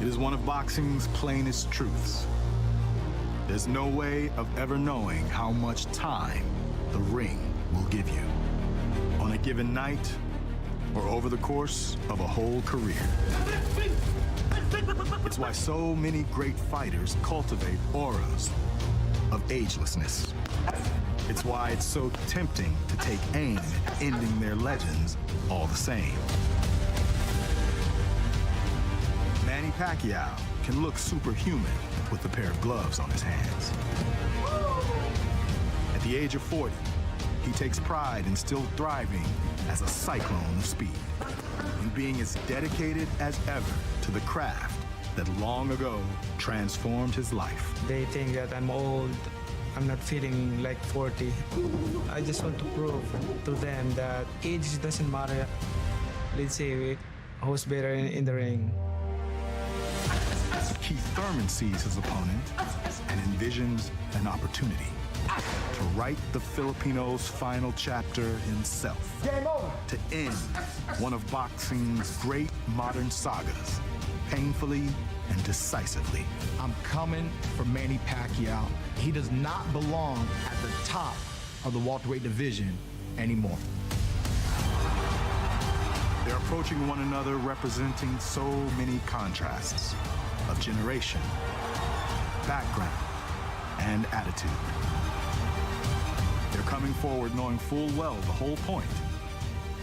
It is one of boxing's plainest truths. There's no way of ever knowing how much time the ring will give you on a given night or over the course of a whole career. It's why so many great fighters cultivate auras of agelessness. It's why it's so tempting to take aim at ending their legends all the same. Manny Pacquiao can look superhuman with a pair of gloves on his hands. At the age of 40, he takes pride in still thriving as a cyclone of speed, in being as dedicated as ever to the craft that long ago transformed his life. They think that I'm old. I'm not feeling like 40. I just want to prove to them that age doesn't matter. Let's say who's better in the ring. Keith Thurman sees his opponent and envisions an opportunity to write the Filipino's final chapter himself. Game over. To end one of boxing's great modern sagas, painfully and decisively. I'm coming for Manny Pacquiao. He does not belong at the top of the welterweight division anymore. They're approaching one another representing so many contrasts of generation, background, and attitude. They're coming forward knowing full well the whole point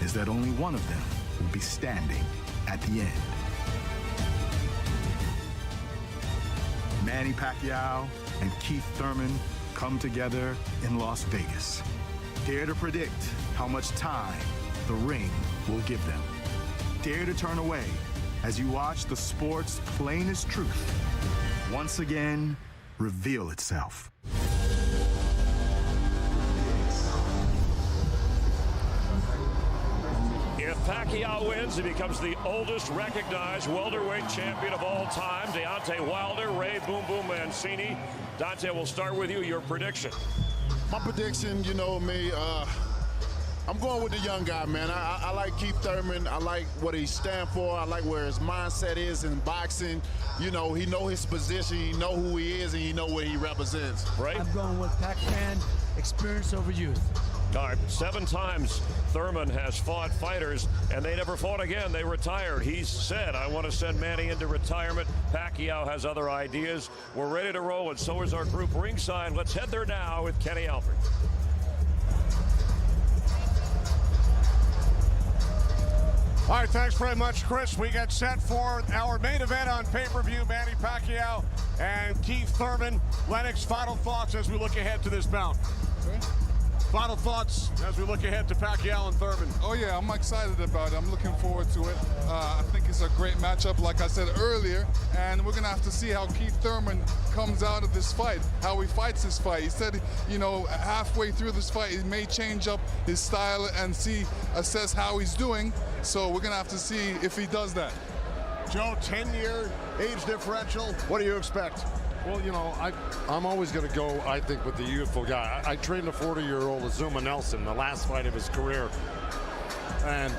is that only one of them will be standing at the end. Manny Pacquiao and Keith Thurman come together in Las Vegas. Dare to predict how much time the ring will give them. Dare to turn away as you watch the sport's plainest truth once again reveal itself. If Pacquiao wins, he becomes the oldest recognized welterweight champion of all time. Deontay Wilder, Ray Boom Boom Mancini. Dante, we'll start with you. Your prediction. My prediction, you know me, I'm going with the young guy, man. I like Keith Thurman. I like what he stands for. I like where his mindset is in boxing. You know, he know his position, he know who he is, and he know what he represents. Right? I'm going with Pac-Man, experience over youth. All right, 7 times Thurman has fought fighters, and they never fought again. They retired. He said, I want to send Manny into retirement. Pacquiao has other ideas. We're ready to roll, and so is our group ringside. Let's head there now with Kenny Alfred. All right, thanks very much, Chris. We get set for our main event on pay-per-view, Manny Pacquiao and Keith Thurman. Lennox, final thoughts as we look ahead to this bout. Okay. Final thoughts as we look ahead to Pacquiao and Thurman. Oh yeah, I'm excited about it. I'm looking forward to it. I think it's a great matchup, like I said earlier, and we're gonna have to see how Keith Thurman comes out of this fight, how he fights this fight. He said, you know, halfway through this fight, he may change up his style and assess how he's doing. So we're gonna have to see if he does that. Joe, 10-year age differential. What do you expect? Well, you know, I'm always going to go, I think, with the youthful guy. I trained a 40-year-old, Azuma Nelson, the last fight of his career. And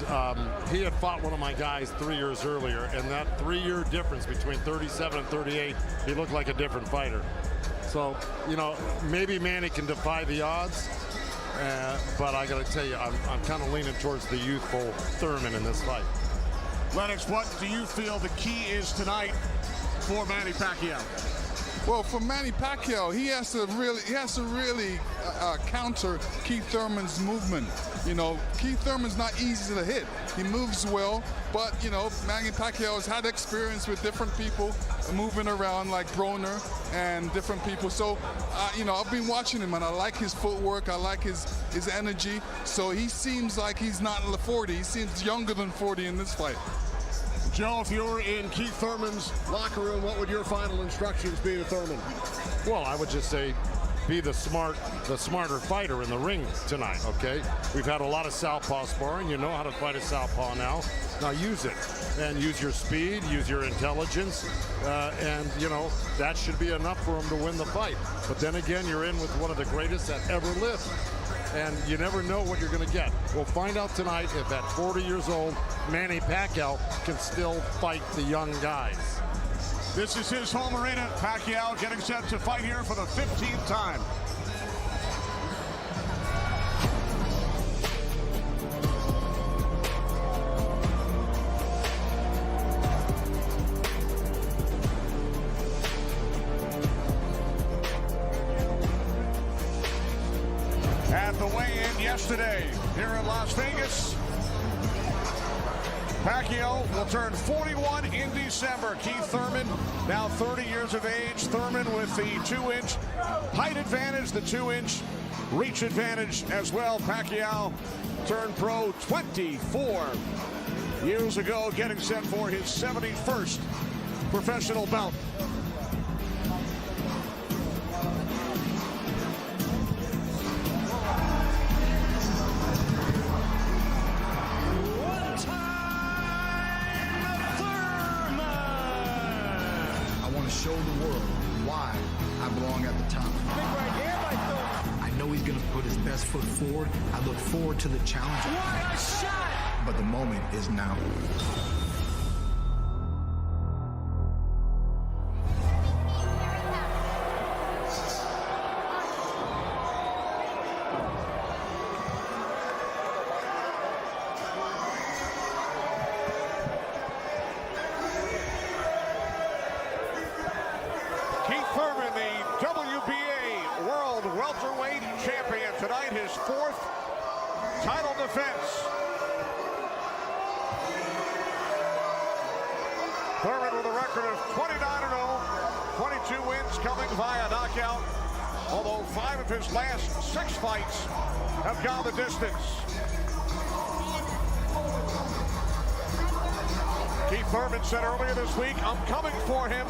he had fought one of my guys 3 years earlier, and that 3-year difference between 37 and 38, he looked like a different fighter. So, you know, maybe Manny can defy the odds, but I got to tell you, I'm kind of leaning towards the youthful Thurman in this fight. Lennox, what do you feel the key is tonight for Manny Pacquiao? Well, for Manny Pacquiao, he has to really counter Keith Thurman's movement. You know, Keith Thurman's not easy to hit. He moves well, but you know, Manny Pacquiao has had experience with different people moving around, like Broner and different people. So, you know, I've been watching him, and I like his footwork. I like his energy. So he seems like he's not 40. He seems younger than 40 in this fight. Joe, if you were in Keith Thurman's locker room, what would your final instructions be to Thurman? Well, I would just say be the smarter fighter in the ring tonight, okay? We've had a lot of southpaw sparring. You know how to fight a southpaw now. Now use it, and use your speed, use your intelligence, and, you know, that should be enough for him to win the fight. But then again, you're in with one of the greatest that ever lived, and you never know what you're going to get. We'll find out tonight if at 40 years old, Manny Pacquiao can still fight the young guys. This is his home arena. Pacquiao getting set to fight here for the 15th time. At the weigh-in yesterday here in Las Vegas, Pacquiao will turn 41 in December. Keith Thurman, now 30 years of age. Thurman with the 2-inch height advantage, the 2-inch reach advantage as well. Pacquiao turned pro 24 years ago, getting set for his 71st professional bout. Show the world why I belong at the top. I know he's going to put his best foot forward. I look forward to the challenge. What a shot! But the moment is now. Keith Thurman, the WBA World Welterweight Champion. Tonight, his 4th title defense. Thurman with a record of 29-0, 22 wins coming via knockout, although 5 of his last 6 fights have gone the distance. Keith Thurman said earlier this week, "I'm coming for him."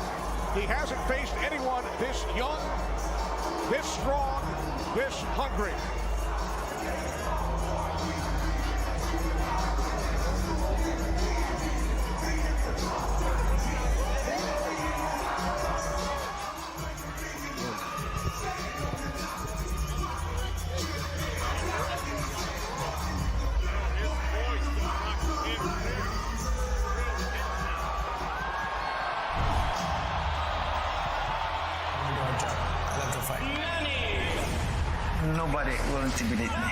He hasn't faced anyone this young, this strong, this hungry. Nobody will intimidate me.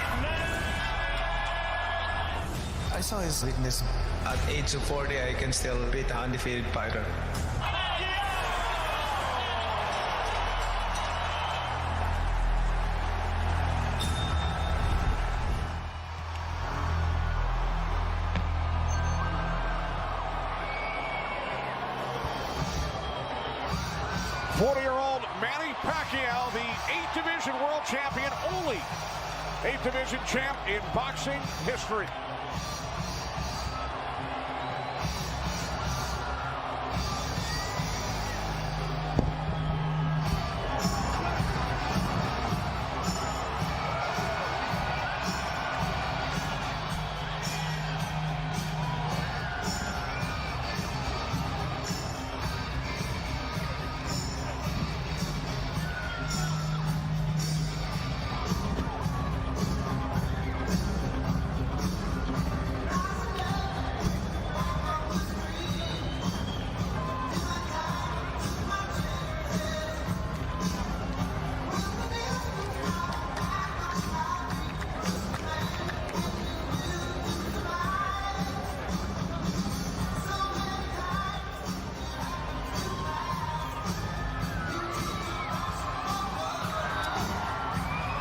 I saw his weakness. At age of 40, I can still beat an undefeated fighter. Manny Pacquiao, the 8th Division World Champion, only 8th Division champ in boxing history.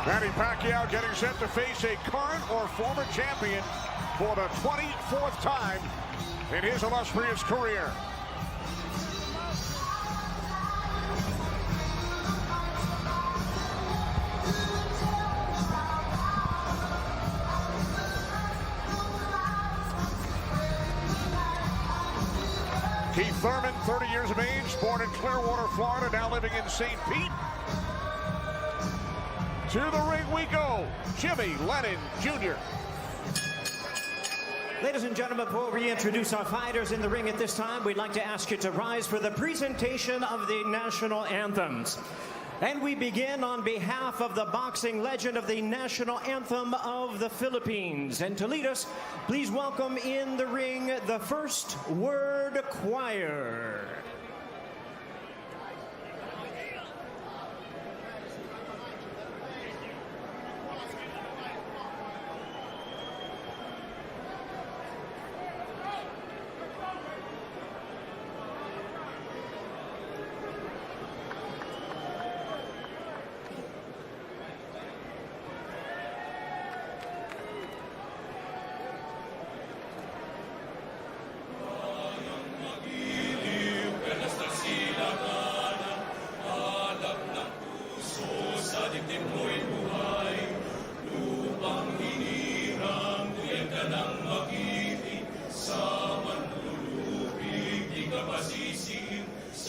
Manny Pacquiao getting set to face a current or former champion for the 24th time in his illustrious career. Keith Thurman, 30 years of age, born in Clearwater, Florida, now living in St. Pete. To the ring we go, Jimmy Lennon Jr. Ladies and gentlemen, before we introduce our fighters in the ring at this time, we'd like to ask you to rise for the presentation of the national anthems. And we begin on behalf of the boxing legend of the national anthem of the Philippines. And to lead us, please welcome in the ring the First Word Choir.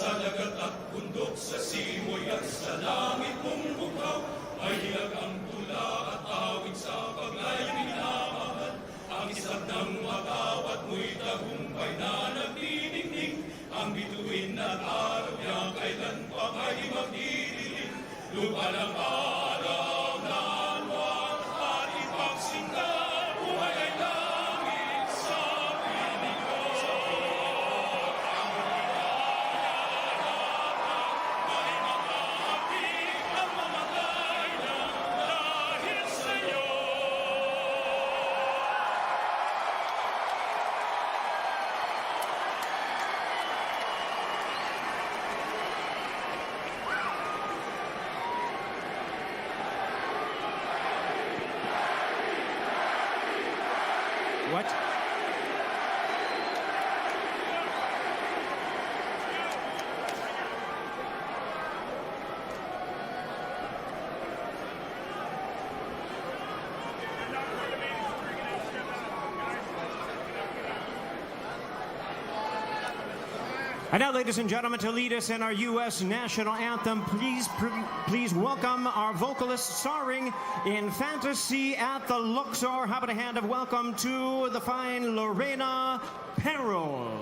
Sa dagat at bundok, sa simoy at sa langit mong bukaw, ay hilag ang tula at awit sa paglay minamahal. Ang isang ng matawat mo'y tagumpay na nagdidingding, ang bituin at araw niya kailan pa may magdidilim. Lupa ng araw na anwang at ipagsing na buhay ay langit sa piling ko. May makakapit ang mamatay ng dahil sa'yo. What? And now, ladies and gentlemen, to lead us in our U.S. national anthem, please welcome our vocalist starring in Fantasy at the Luxor. How about a hand of welcome to the fine Lorena Perrol.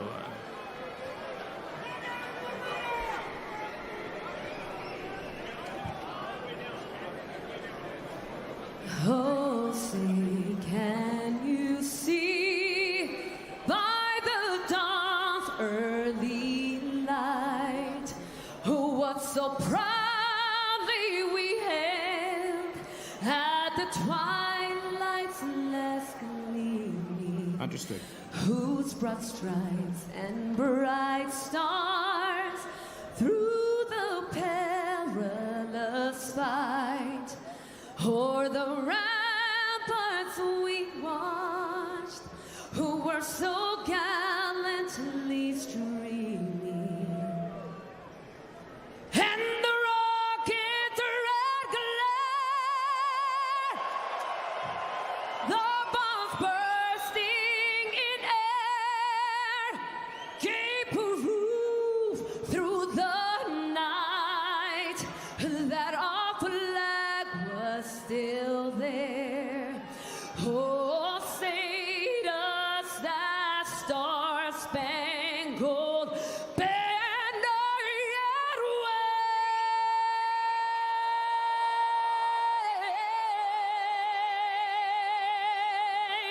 Oh, say, can you see by the dawn's early light what so proudly we hailed at the twilight's last gleaming? Understood. Whose broad stripes and bright stars through the perilous fight o'er the ramparts we watched, who were so gallantly streaming, and the rocket's red glare, the bombs bursting in air, gave proof through the night that our flag was still there. Oh, say does that star-spangled banner yet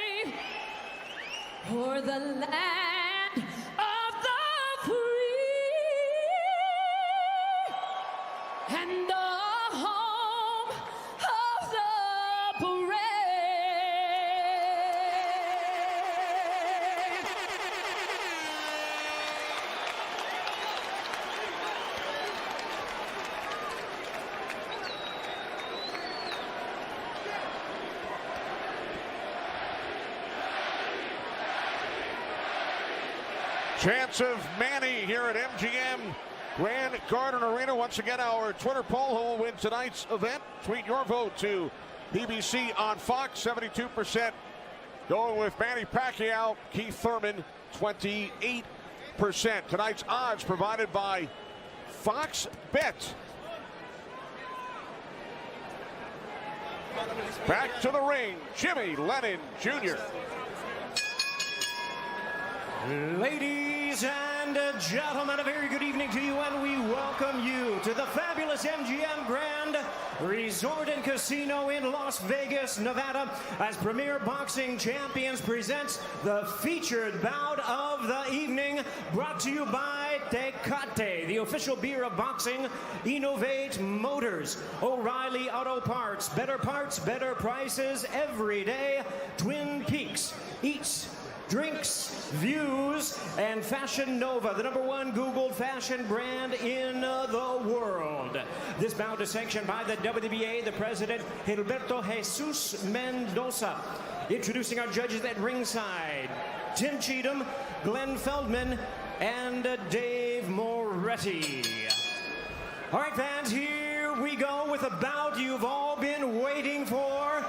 wave o'er the land of the free and the home of the brave? Chance of Manny here at MGM Grand Garden Arena. Once again, our Twitter poll: who will win tonight's event? Tweet your vote to BBC on Fox. 72% going with Manny Pacquiao. Keith Thurman, 28%. Tonight's odds provided by Fox Bet. Back to the ring, Jimmy Lennon Jr. Ladies and gentlemen, a very good evening to you, and we welcome you to the fabulous MGM Grand Resort and Casino in Las Vegas, Nevada, as Premier Boxing Champions presents the featured bout of the evening, brought to you by Tecate, the official beer of boxing, Innovate Motors, O'Reilly Auto Parts, better prices every day, Twin Peaks, Eats, Drinks, Views, and Fashion Nova, the #1 Googled fashion brand in the world. This bout is sanctioned by the WBA, the president, Gilberto Jesus Mendoza. Introducing our judges at ringside, Tim Cheatham, Glenn Feldman, and Dave Moretti. All right, fans, here we go with a bout you've all been waiting for.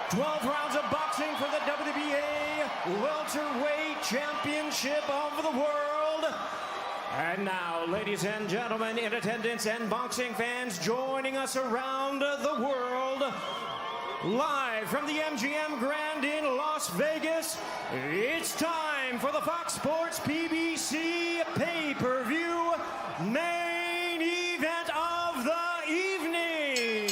12 rounds of boxing for the WBA Welterweight Championship of the World. And now, ladies and gentlemen, in attendance and boxing fans joining us around the world, live from the MGM Grand in Las Vegas, it's time for the Fox Sports PBC pay-per-view main event of the evening.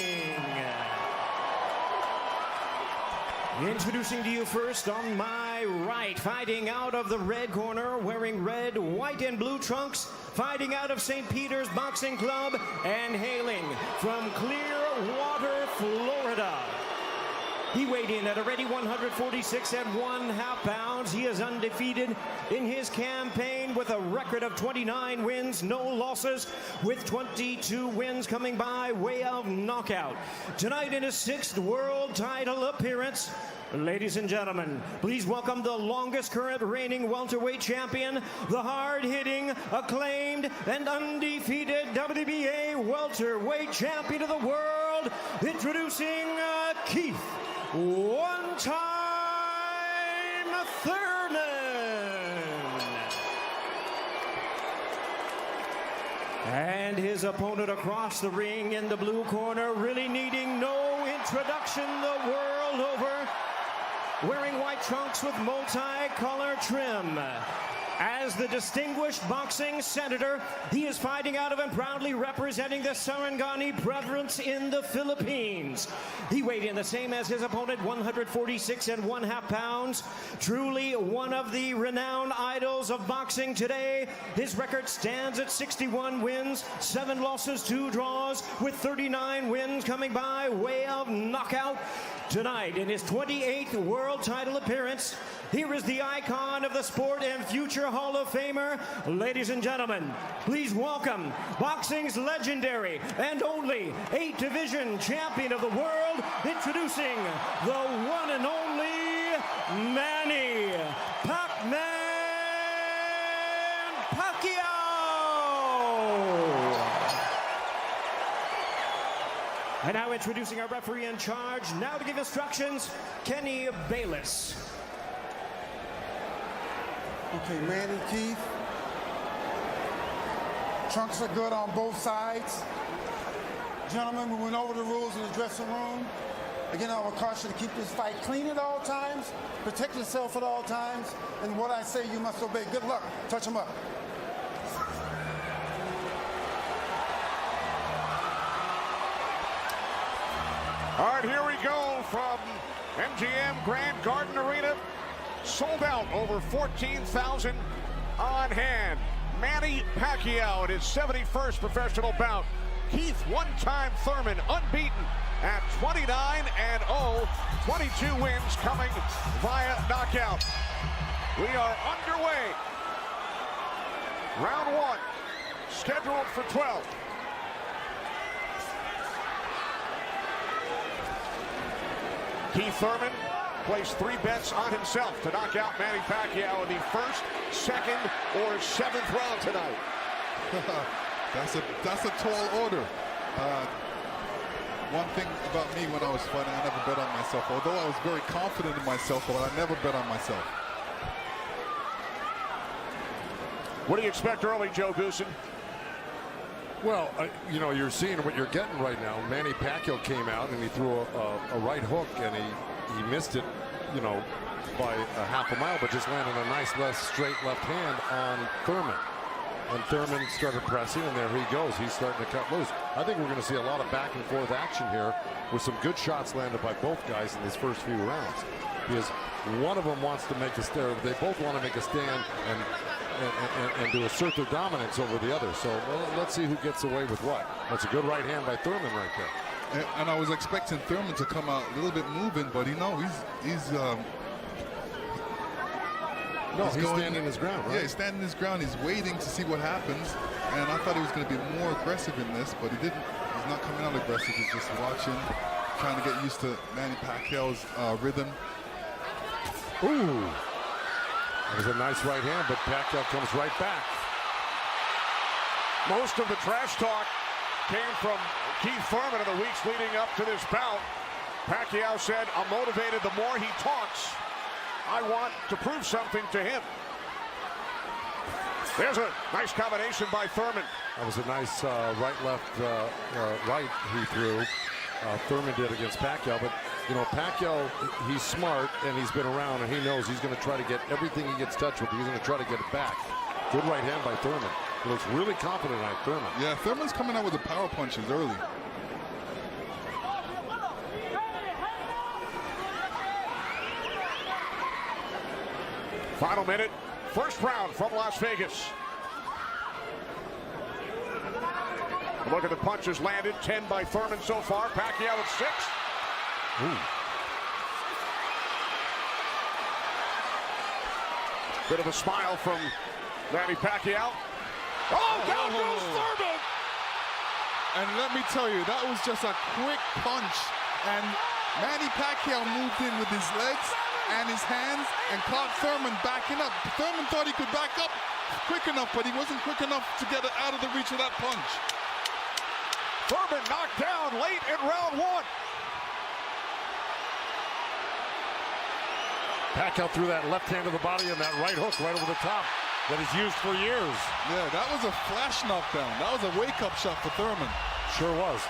Introducing to you first on my right, fighting out of the red corner, wearing red, white, and blue trunks, fighting out of St. Peter's Boxing Club, and hailing from Clearwater, Florida. He weighed in at a ready 146 1/2 pounds. He is undefeated in his campaign with a record of 29 wins, no losses, with 22 wins coming by way of knockout. Tonight in his 6th world title appearance, ladies and gentlemen, please welcome the longest current reigning welterweight champion, the hard-hitting, acclaimed, and undefeated WBA welterweight champion of the world, introducing Keith one-time Thurman. And his opponent across the ring in the blue corner, really needing no introduction the world over, wearing white trunks with multi-color trim. As the distinguished boxing senator, he is fighting out of and proudly representing the Sarangani province in the Philippines. He weighed in the same as his opponent, 146 1/2 pounds. Truly one of the renowned idols of boxing today. His record stands at 61 wins, 7 losses, 2 draws, with 39 wins coming by way of knockout. Tonight, in his 28th world title appearance, here is the icon of the sport and future Hall of Famer. Ladies and gentlemen, please welcome boxing's legendary and only 8-division champion of the world, introducing the one and only Manny Pacquiao. And now introducing our referee in charge, now to give instructions, Kenny Bayless. Okay, Manny, Keith. Trunks are good on both sides. Gentlemen, we went over the rules in the dressing room. Again, I would caution to keep this fight clean at all times, protect yourself at all times, and what I say you must obey. Good luck. Touch them up. All right, here we go from MGM Grand Garden Arena. Sold out, over 14,000 on hand. Manny Pacquiao in his 71st professional bout. Keith one-time Thurman unbeaten at 29-0, 22 wins coming via knockout. We are underway. Round 1, scheduled for 12. Keith Thurman placed 3 bets on himself to knock out Manny Pacquiao in the 1st, 2nd, or 7th round tonight. That's a tall order. One thing about me when I was fighting, I never bet on myself. Although I was very confident in myself, but I never bet on myself. What do you expect early, Joe Goosen? Well, you know, you're seeing what you're getting right now. Manny Pacquiao came out and he threw a right hook and he missed it, you know, by a half a mile, but just landed a nice straight left hand on Thurman. And Thurman started pressing, and there he goes. He's starting to cut loose. I think we're going to see a lot of back and forth action here with some good shots landed by both guys in these first few rounds. Because one of them wants to make a stand. They both want to make a stand and to assert their dominance over the other. So let's see who gets away with what. That's a good right hand by Thurman right there. And I was expecting Thurman to come out a little bit moving, but he's standing his ground, right? Yeah, he's standing his ground. He's waiting to see what happens. And I thought he was going to be more aggressive in this, but he didn't. He's not coming out aggressive. He's just watching, trying to get used to Manny Pacquiao's rhythm. Ooh. That was a nice right hand, but Pacquiao comes right back. Most of the trash talk came from Keith Thurman in the weeks leading up to this bout. Pacquiao said, "I'm motivated the more he talks. I want to prove something to him." There's a nice combination by Thurman. That was a nice right he threw. Thurman did against Pacquiao, but you know, Pacquiao, he's smart and he's been around and he knows he's going to try to get everything he gets touched with. He's going to try to get it back. Good right hand by Thurman. He looks really confident on Thurman. Yeah, Thurman's coming out with the power punches early. Final minute, first round from Las Vegas. Look at the punches landed, 10 by Thurman so far. Pacquiao at 6. Ooh. Bit of a smile from Manny Pacquiao. Oh, down goes Thurman! And let me tell you, that was just a quick punch. And Manny Pacquiao moved in with his legs and his hands and caught Thurman backing up. Thurman thought he could back up quick enough, but he wasn't quick enough to get it out of the reach of that punch. Thurman knocked down late in round 1. Pacquiao threw that left hand to the body and that right hook right over the top that he's used for years. Yeah, that was a flash knockdown. That was a wake-up shot for Thurman. Sure was.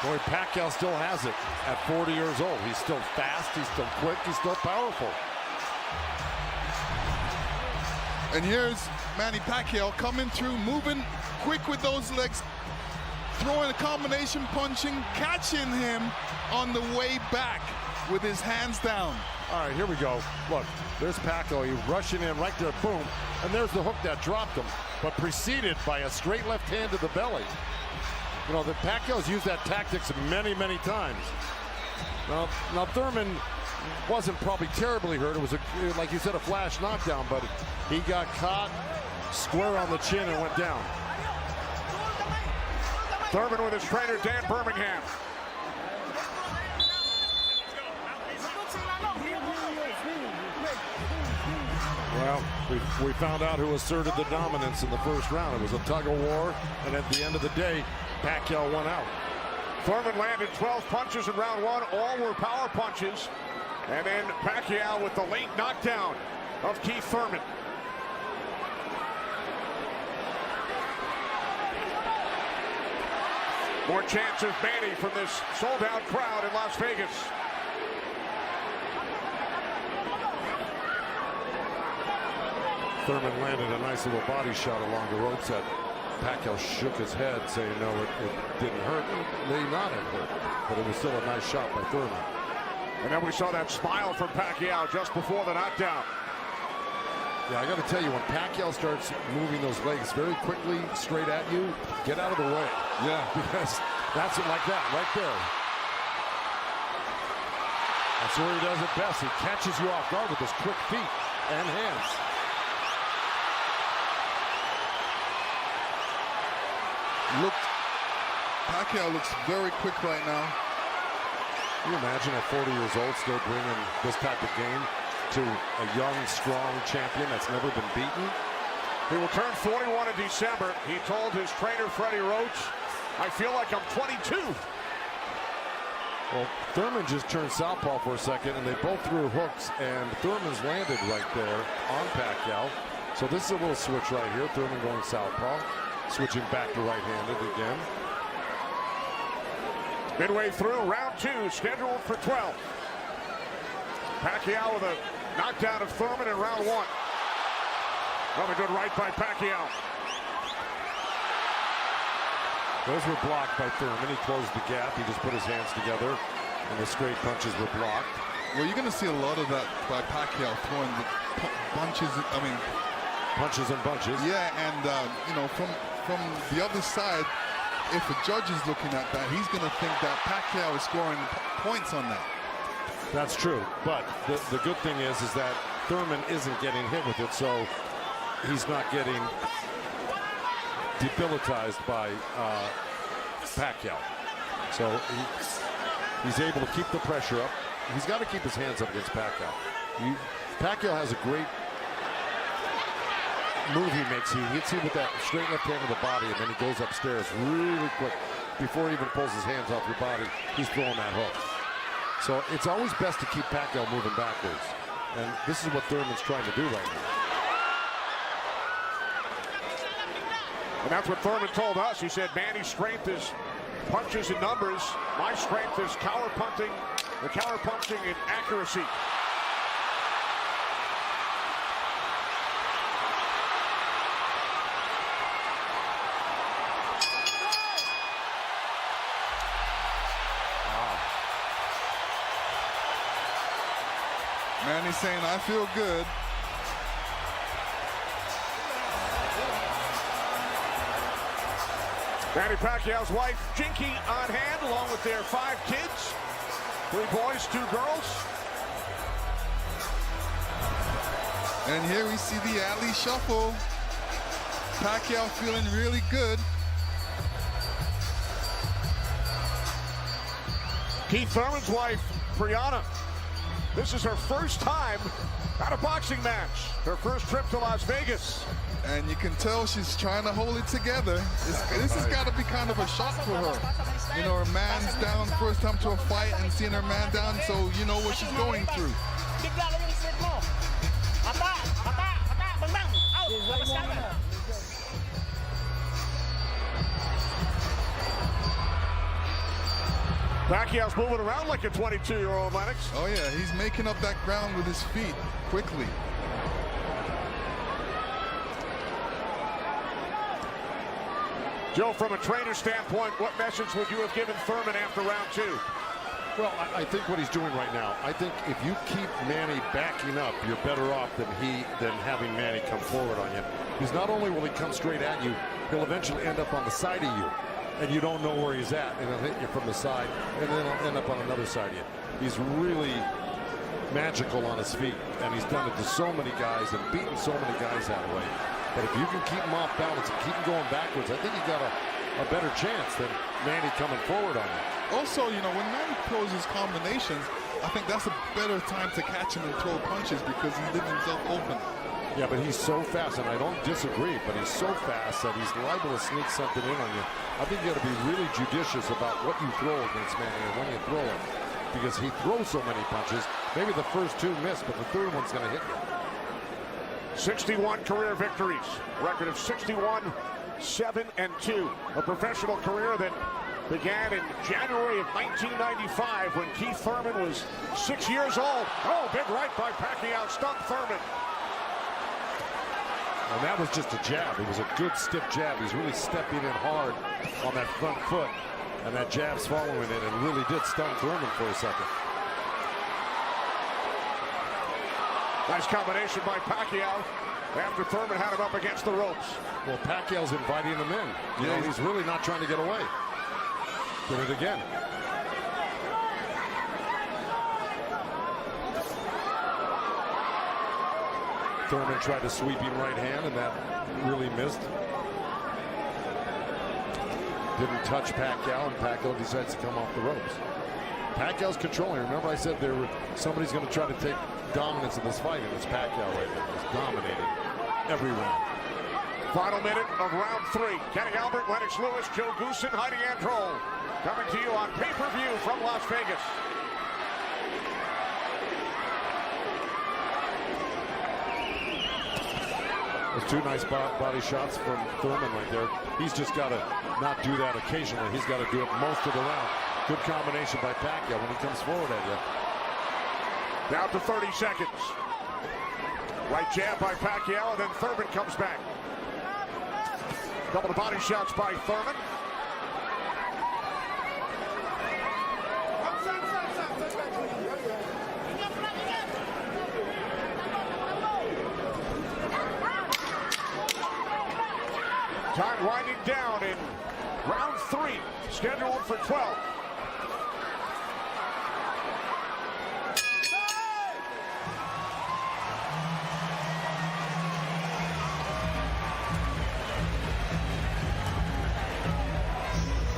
Boy, Pacquiao still has it at 40 years old. He's still fast, he's still quick, he's still powerful. And here's Manny Pacquiao coming through, moving quick with those legs, throwing a combination punching, catching him on the way back with his hands down. All right, here we go. Look, there's Pacquiao. He's rushing in right there, boom. And there's the hook that dropped him, but preceded by a straight left hand to the belly. You know, the Pacquiao's used that tactics many, many times. Now Thurman wasn't probably terribly hurt. It was, like you said, a flash knockdown, but he got caught square on the chin and went down. Thurman with his trainer, Dan Birmingham. Well, we found out who asserted the dominance in the first round. It was a tug of war, and at the end of the day, Pacquiao won out. Thurman landed 12 punches in round 1. All were power punches. And then Pacquiao with the late knockdown of Keith Thurman. More chances, Manny, from this sold-out crowd in Las Vegas. Thurman landed a nice little body shot along the ropes that Pacquiao shook his head, saying no, it didn't hurt. It may not have hurt, but it was still a nice shot by Thurman. And then we saw that smile from Pacquiao just before the knockdown. Yeah, I got to tell you, when Pacquiao starts moving those legs very quickly straight at you, get out of the way. Yeah. Because that's it, like that, right there. That's where he does it best. He catches you off guard with his quick feet and hands. Pacquiao looks very quick right now. Can you imagine at 40 years old still bringing this type of game to a young, strong champion that's never been beaten? He will turn 41 in December. He told his trainer, Freddie Roach, I feel like I'm 22. Well, Thurman just turned southpaw for a second, and they both threw hooks, and Thurman's landed right there on Pacquiao. So this is a little switch right here. Thurman going southpaw, switching back to right-handed again. Midway through round 2, scheduled for 12. Pacquiao with a knockdown of Thurman in round 1. Another good right by Pacquiao. Those were blocked by Thurman. He closed the gap. He just put his hands together, and the straight punches were blocked. Well, you're going to see a lot of that by Pacquiao throwing the punches. I mean, punches and bunches. Yeah, and you know, from the other side, if a judge is looking at that, he's going to think that Pacquiao is scoring points on that. That's true, but the good thing is that Thurman isn't getting hit with it, so he's not getting debilitized by Pacquiao. So he's able to keep the pressure up. He's got to keep his hands up against Pacquiao. Pacquiao has a great move he makes. He hits you with that straight left hand to the body, and then he goes upstairs really quick. Before he even pulls his hands off your body, he's throwing that hook. So it's always best to keep Pacquiao moving backwards. And this is what Thurman's trying to do right now. And that's what Thurman told us. He said Manny's strength is punches and numbers. My strength is counter punching and accuracy. Manny saying, I feel good. Manny Pacquiao's wife, Jinky, on hand, along with their 5 kids. 3 boys, 2 girls. And here we see the alley shuffle. Pacquiao feeling really good. Keith Thurman's wife, Brianna. This is her first time at a boxing match. Her first trip to Las Vegas. And you can tell she's trying to hold it together. This has got to be kind of a shock for her. You know, her man's down first time to a fight and seeing her man down, so you know what she's going through. Pacquiao's moving around like a 22-year-old, Lennox. Oh yeah, he's making up that ground with his feet quickly. Joe, from a trainer standpoint, what message would you have given Thurman after round 2? Well, I think what he's doing right now, I think if you keep Manny backing up, you're better off than having Manny come forward on you. Because not only will he come straight at you, he'll eventually end up on the side of you. And you don't know where he's at, and he'll hit you from the side, and then he'll end up on another side of you. He's really magical on his feet, and he's done it to so many guys and beaten so many guys that way. But if you can keep him off balance and keep him going backwards, I think you got a better chance than Manny coming forward on you. Also, you know, when Manny throws his combinations, I think that's a better time to catch him and throw punches because he leaves himself open. Yeah, but he's so fast, and I don't disagree, but he's so fast that he's liable to sneak something in on you. I think you got to be really judicious about what you throw against Manny and when you throw it, because he throws so many punches. Maybe the first 2 miss, but the third one's going to hit you. 61 career victories, record of 61, 7-2. A professional career that began in January of 1995 when Keith Thurman was 6 years old. Oh, big right by Pacquiao, stumped Thurman. And that was just a jab. It was a good stiff jab. He's really stepping in hard on that front foot. And that jab's following it and really did stun Thurman for a second. Nice combination by Pacquiao after Thurman had him up against the ropes. Well, Pacquiao's inviting him in. You know, he's really not trying to get away. Did it again. Thurman tried to sweeping right hand, and that really missed. Didn't touch Pacquiao, and Pacquiao decides to come off the ropes. Pacquiao's controlling. Remember I said somebody's going to try to take dominance in this fight, and it's Pacquiao right there. He's dominating every round. Final minute of round 3. Kenny Albert, Lennox Lewis, Joe Goosen, Heidi Androl. Coming to you on pay-per-view from Las Vegas. Those 2 nice body shots from Thurman right there. He's just got to not do that occasionally. He's got to do it most of the round. Good combination by Pacquiao when he comes forward at you. Down to 30 seconds. Right jab by Pacquiao, and then Thurman comes back. Couple of body shots by Thurman. Time winding down in round 3, scheduled for 12.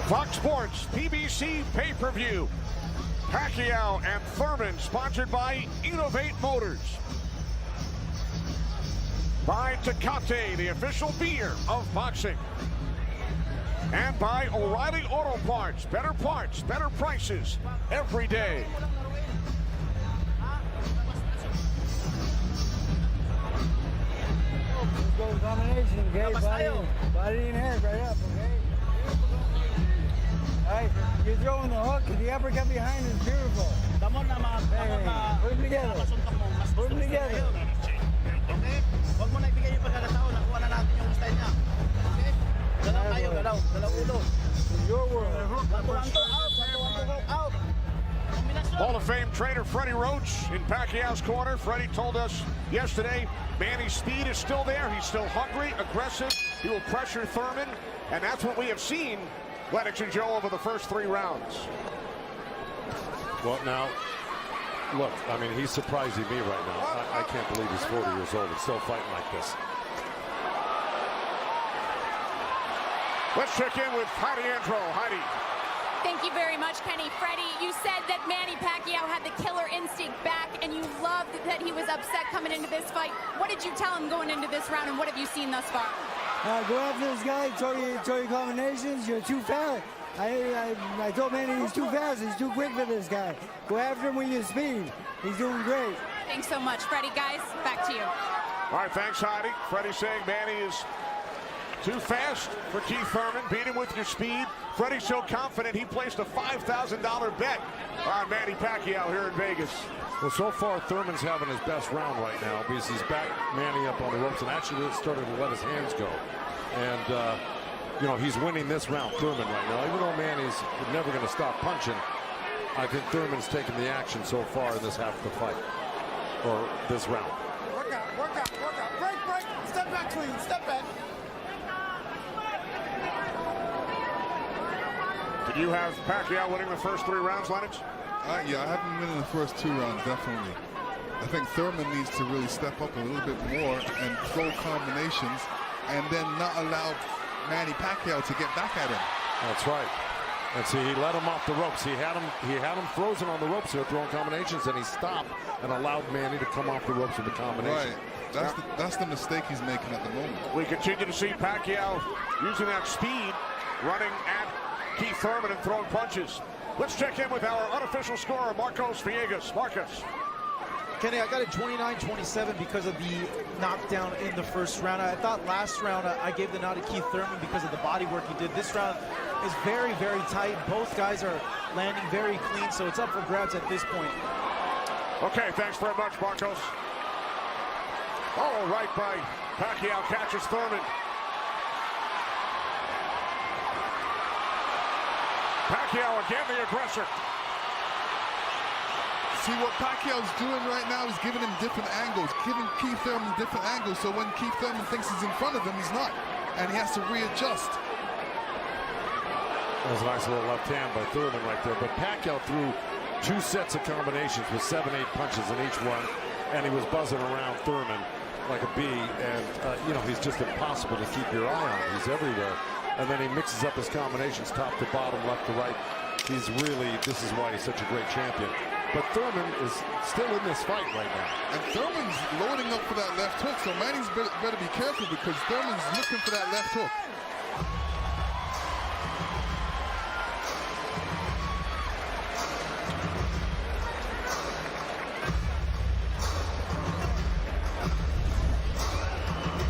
Fox Sports PBC pay-per-view. Pacquiao and Thurman, sponsored by Innovate Motors. By Tecate, the official beer of boxing. And by O'Reilly Auto Parts, better prices every day. Let's go combination, okay? Body and head right up, okay? Alright, you're throwing the hook and the uppercut behind is beautiful. Hey, put them together. Put them together. Okay? Huwag mo na ibigay yung pagkakataon. Nakuha na natin yung style niya. Okay? Dalaw tayo, dalaw ulo. Your world. Out. Hall of Fame trainer Freddie Roach in Pacquiao's corner. Freddie told us yesterday Manny's speed is still there. He's still hungry, aggressive. He will pressure Thurman, and that's what we have seen, Lennox and Joe, over the first 3 rounds. Well, now, look, I mean, he's surprising me right now. I can't believe he's 40 years old and still fighting like this. Let's check in with Heidi Andro. Heidi. Thank you very much, Kenny. Freddie, you said that Manny Pacquiao had the killer instinct back, and you loved that he was upset coming into this fight. What did you tell him going into this round, and what have you seen thus far? Go after this guy, throw your combinations. You're too fast. I told Manny he's too fast. He's too quick for this guy. Go after him with your speed. He's doing great. Thanks so much, Freddie. Guys, back to you. All right, thanks, Heidi. Freddie saying Manny is too fast for Keith Thurman. Beat him with your speed. Freddie's so confident he placed a $5,000 bet on Manny Pacquiao here in Vegas. Well, so far, Thurman's having his best round right now because he's back Manny up on the ropes and actually started to let his hands go. And, you know, he's winning this round, Thurman, right now. Even though Manny's never going to stop punching, I think Thurman's taken the action so far in this half of the fight, or this round. Work out. Break. Step back clean. Step back. Did you have Pacquiao winning the first 3 rounds, Lennox? Yeah, I haven't been in the first 2 rounds, definitely. I think Thurman needs to really step up a little bit more and throw combinations and then not allow Manny Pacquiao to get back at him. That's right. And see, he let him off the ropes. He had him frozen on the ropes here, throwing combinations, and he stopped and allowed Manny to come off the ropes with the combination. Right. That's the mistake he's making at the moment. We continue to see Pacquiao using that speed, running at Keith Thurman and throwing punches. Let's check in with our unofficial scorer, Marcos Villegas. Marcos. Kenny, I got it 29-27 because of the knockdown in the first round. I thought last round I gave the nod to Keith Thurman because of the body work he did. This round is very, very tight. Both guys are landing very clean, so it's up for grabs at this point. Okay, thanks very much, Marcos. Oh, right by Pacquiao, catches Thurman. Pacquiao again, the aggressor. See, what Pacquiao's doing right now is giving him different angles, giving Keith Thurman different angles, so when Keith Thurman thinks he's in front of him, he's not, and he has to readjust. That was a nice little left hand by Thurman right there, but Pacquiao threw 2 sets of combinations with 7-8 punches in each one, and he was buzzing around Thurman like a bee, and, you know, he's just impossible to keep your eye on. He's everywhere, and then he mixes up his combinations top to bottom, left to right. He's really, this is why he's such a great champion. But Thurman is still in this fight right now. And Thurman's loading up for that left hook, so Manny's better be careful because Thurman's looking for that left hook.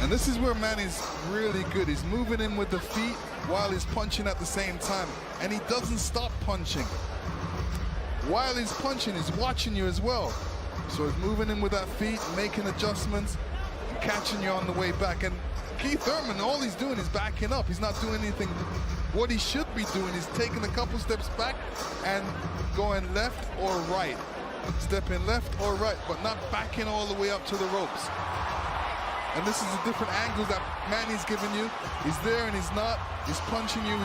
And this is where Manny's really good. He's moving in with the feet while he's punching at the same time. And he doesn't stop punching. While he's punching, he's watching you as well. So he's moving in with that feet, making adjustments, and catching you on the way back. And Keith Thurman, all he's doing is backing up. He's not doing anything. What he should be doing is taking a couple steps back and going left or right. Stepping left or right, but not backing all the way up to the ropes. And this is the different angles that Manny's giving you. He's there and he's not. He's punching you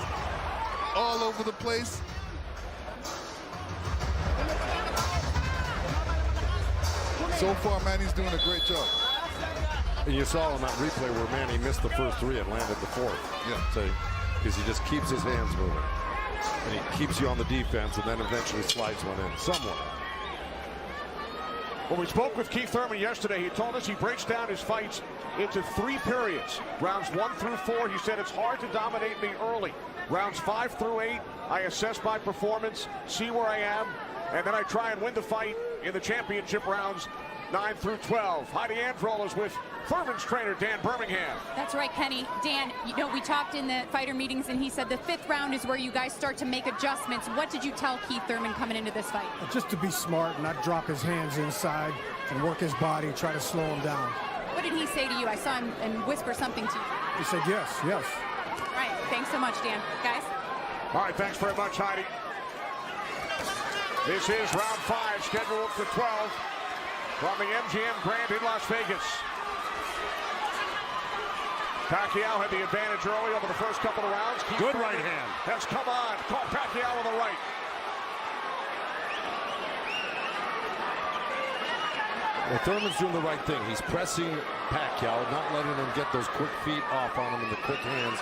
all over the place. So far, Manny's doing a great job. And you saw on that replay where Manny missed the first 3 and landed the 4th. Yeah. So, because he just keeps his hands moving. And he keeps you on the defense and then eventually slides one in somewhere. When we spoke with Keith Thurman yesterday, he told us he breaks down his fights into 3 periods. Rounds 1 through 4, he said it's hard to dominate me early. Rounds 5 through 8, I assess my performance, see where I am, and then I try and win the fight in the championship rounds 9 through 12. Heidi Andro is with Thurman's trainer, Dan Birmingham. That's right, Kenny. Dan, you know, we talked in the fighter meetings, and he said the 5th round is where you guys start to make adjustments. What did you tell Keith Thurman coming into this fight? Just to be smart, not drop his hands inside, and work his body, try to slow him down. What did he say to you? I saw him and whisper something to you. He said yes, yes. All right, thanks so much, Dan. Guys? All right, thanks very much, Heidi. This is round 5, scheduled for 12 from the MGM Grand in Las Vegas. Pacquiao had the advantage early over the first couple of rounds. Good right hand. Has come on. Caught Pacquiao with a right. Well, Thurman's doing the right thing. He's pressing Pacquiao, not letting him get those quick feet off on him and the quick hands.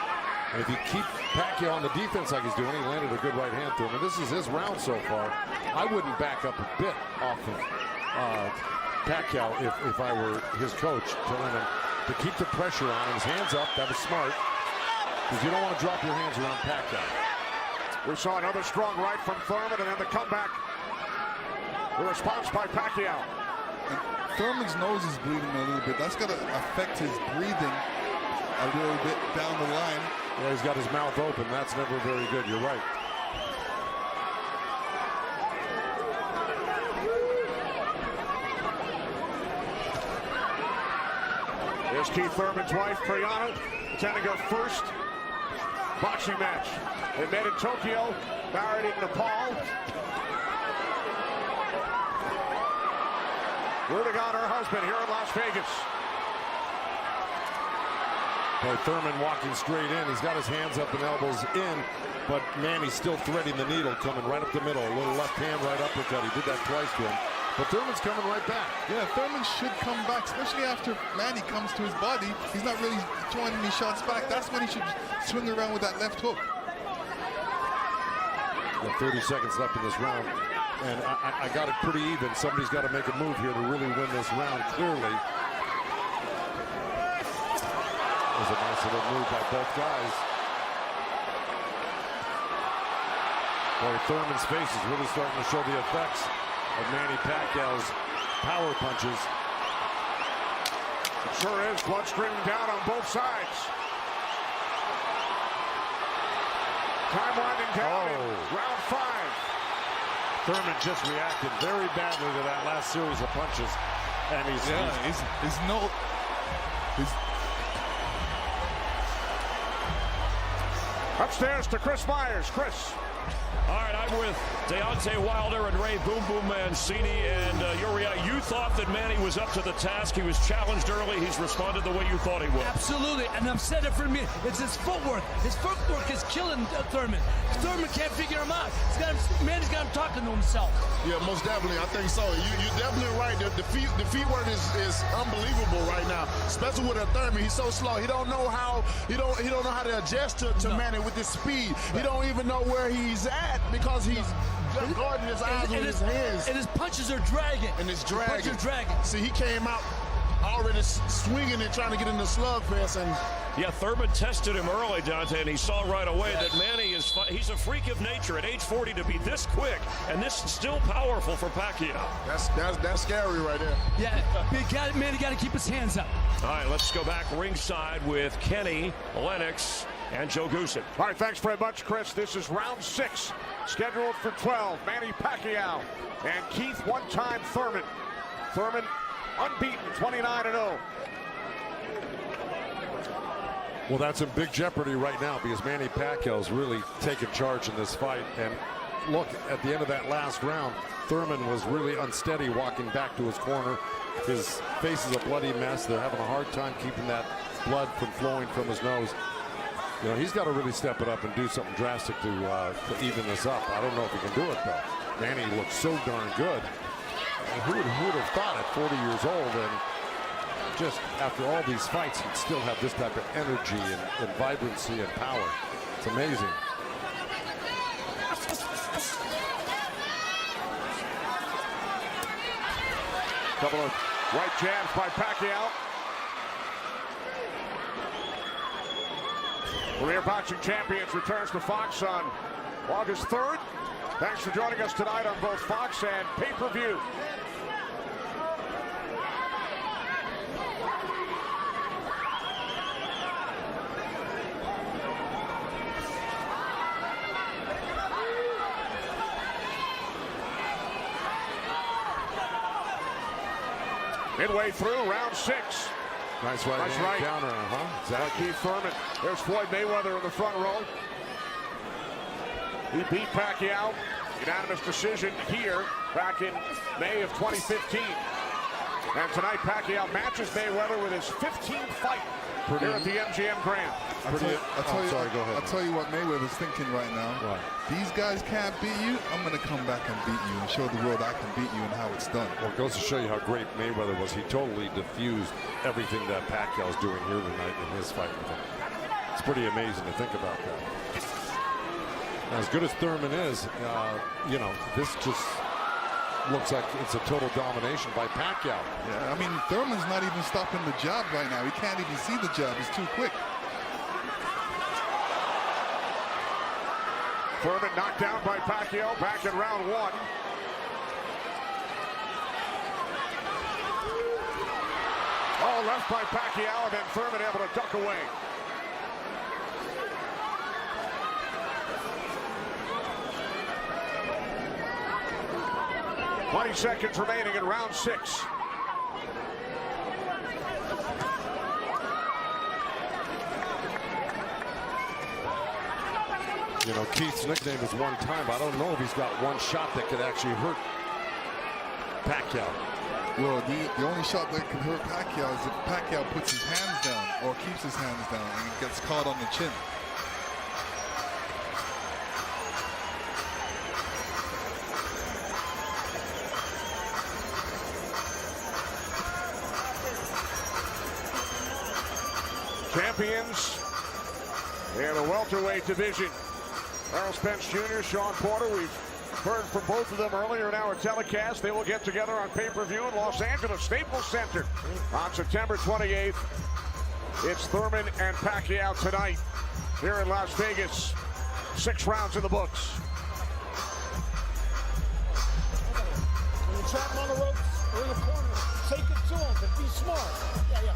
And if you keep Pacquiao on the defense like he's doing, he landed a good right hand through him. And this is his round so far. I wouldn't back up a bit off of Pacquiao if I were his coach, telling him to keep the pressure on him. His hands up. That was smart. Because you don't want to drop your hands around Pacquiao. We saw another strong right from Thurman, and then the comeback. The response by Pacquiao. Thurman's nose is bleeding a little bit. That's going to affect his breathing a little bit down the line. Yeah, he's got his mouth open. That's never very good. You're right. Here's Keith Thurman's wife, Priyana, attending her first boxing match. They met in Tokyo, married in Nepal. Rooting on her husband here in Las Vegas. Boy, Thurman walking straight in. He's got his hands up and elbows in, but Manny's still threading the needle, coming right up the middle. A little left hand, right uppercut. He did that twice to him. But Thurman's coming right back. Yeah, Thurman should come back, especially after Manny comes to his body. He's not really throwing any shots back. That's when he should swing around with that left hook. Got 30 seconds left in this round. And I got it pretty even. Somebody's got to make a move here to really win this round clearly. It was a nice little move by both guys. Boy, Thurman's face is really starting to show the effects of Manny Pacquiao's power punches. It sure is. Blood streaming down on both sides. Time winding down in round 5. Thurman just reacted very badly to that last series of punches. And upstairs to Chris Myers. Chris. All right, I'm with Deontay Wilder and Ray Boom Boom Mancini. And you thought that Manny was up to the task. He was challenged early. He's responded the way you thought he would. Absolutely, and I've said it for me. It's his footwork. His footwork is killing Thurman. Thurman can't figure him out. Manny's got him talking to himself. Yeah, most definitely. I think so. You're definitely right. The feet work is unbelievable right now, especially with a Thurman. He's so slow. He don't know how to adjust to Manny with his speed. Right. He don't even know where he's at because he's guarding his eyes with his hands. And his punches are dragging. And it's dragging. Punches are dragging. See, he came out already swinging and trying to get in the slugfest. And yeah, Thurman tested him early, Dante, and he saw right away that Manny he's a freak of nature at age 40 to be this quick and this still powerful for Pacquiao. That's scary right there. Yeah, Manny got to keep his hands up. All right, let's go back ringside with Kenny, Lennox, and Joe Goosen. All right, thanks very much, Chris. This is round 6, scheduled for 12. Manny Pacquiao and Keith one-time Thurman. Thurman unbeaten, 29-0. Well, that's in big jeopardy right now because Manny Pacquiao's really taken charge in this fight. And look, at the end of that last round, Thurman was really unsteady walking back to his corner. His face is a bloody mess. They're having a hard time keeping that blood from flowing from his nose. You know, he's got to really step it up and do something drastic to even this up. I don't know if he can do it, though. Manny looks so darn good. And who would have thought at 40 years old and just after all these fights, he'd still have this type of energy and vibrancy and power. It's amazing. Couple of right jabs by Pacquiao. Career Boxing Champions returns to Fox on August 3rd. Thanks for joining us tonight on both Fox and pay-per-view. Midway through round 6. Nice right counter, huh? Exactly. Keith Thurman. There's Floyd Mayweather in the front row. He beat Pacquiao. Unanimous decision here back in May of 2015. And tonight Pacquiao matches Mayweather with his 15th fight here at the MGM Grand. I'll tell you what Mayweather's thinking right now. Right. These guys can't beat you. I'm going to come back and beat you and show the world I can beat you and how it's done. Well, it goes to show you how great Mayweather was. He totally diffused everything that Pacquiao's doing here tonight in his fight with him. It's pretty amazing to think about that. As good as Thurman is, you know, this just looks like it's a total domination by Pacquiao. Yeah, I mean, Thurman's not even stopping the jab right now. He can't even see the jab. It's too quick. Thurman knocked down by Pacquiao back in round 1. Oh, left by Pacquiao, and then Thurman able to duck away. "20 seconds remaining in round 6. You know, Keith's nickname is one time. I don't know if he's got one shot that could actually hurt Pacquiao. Well, the only shot that could hurt Pacquiao is if Pacquiao puts his hands down or keeps his hands down and gets caught on the chin. Champions in the welterweight division. Errol Spence Jr., Sean Porter. We've heard from both of them earlier in our telecast. They will get together on pay-per-view in Los Angeles Staples Center on September 28th. It's Thurman and Pacquiao tonight here in Las Vegas. 6 rounds in the books. When you trap him on the ropes or in the corner, take it to him, but be smart. Yeah.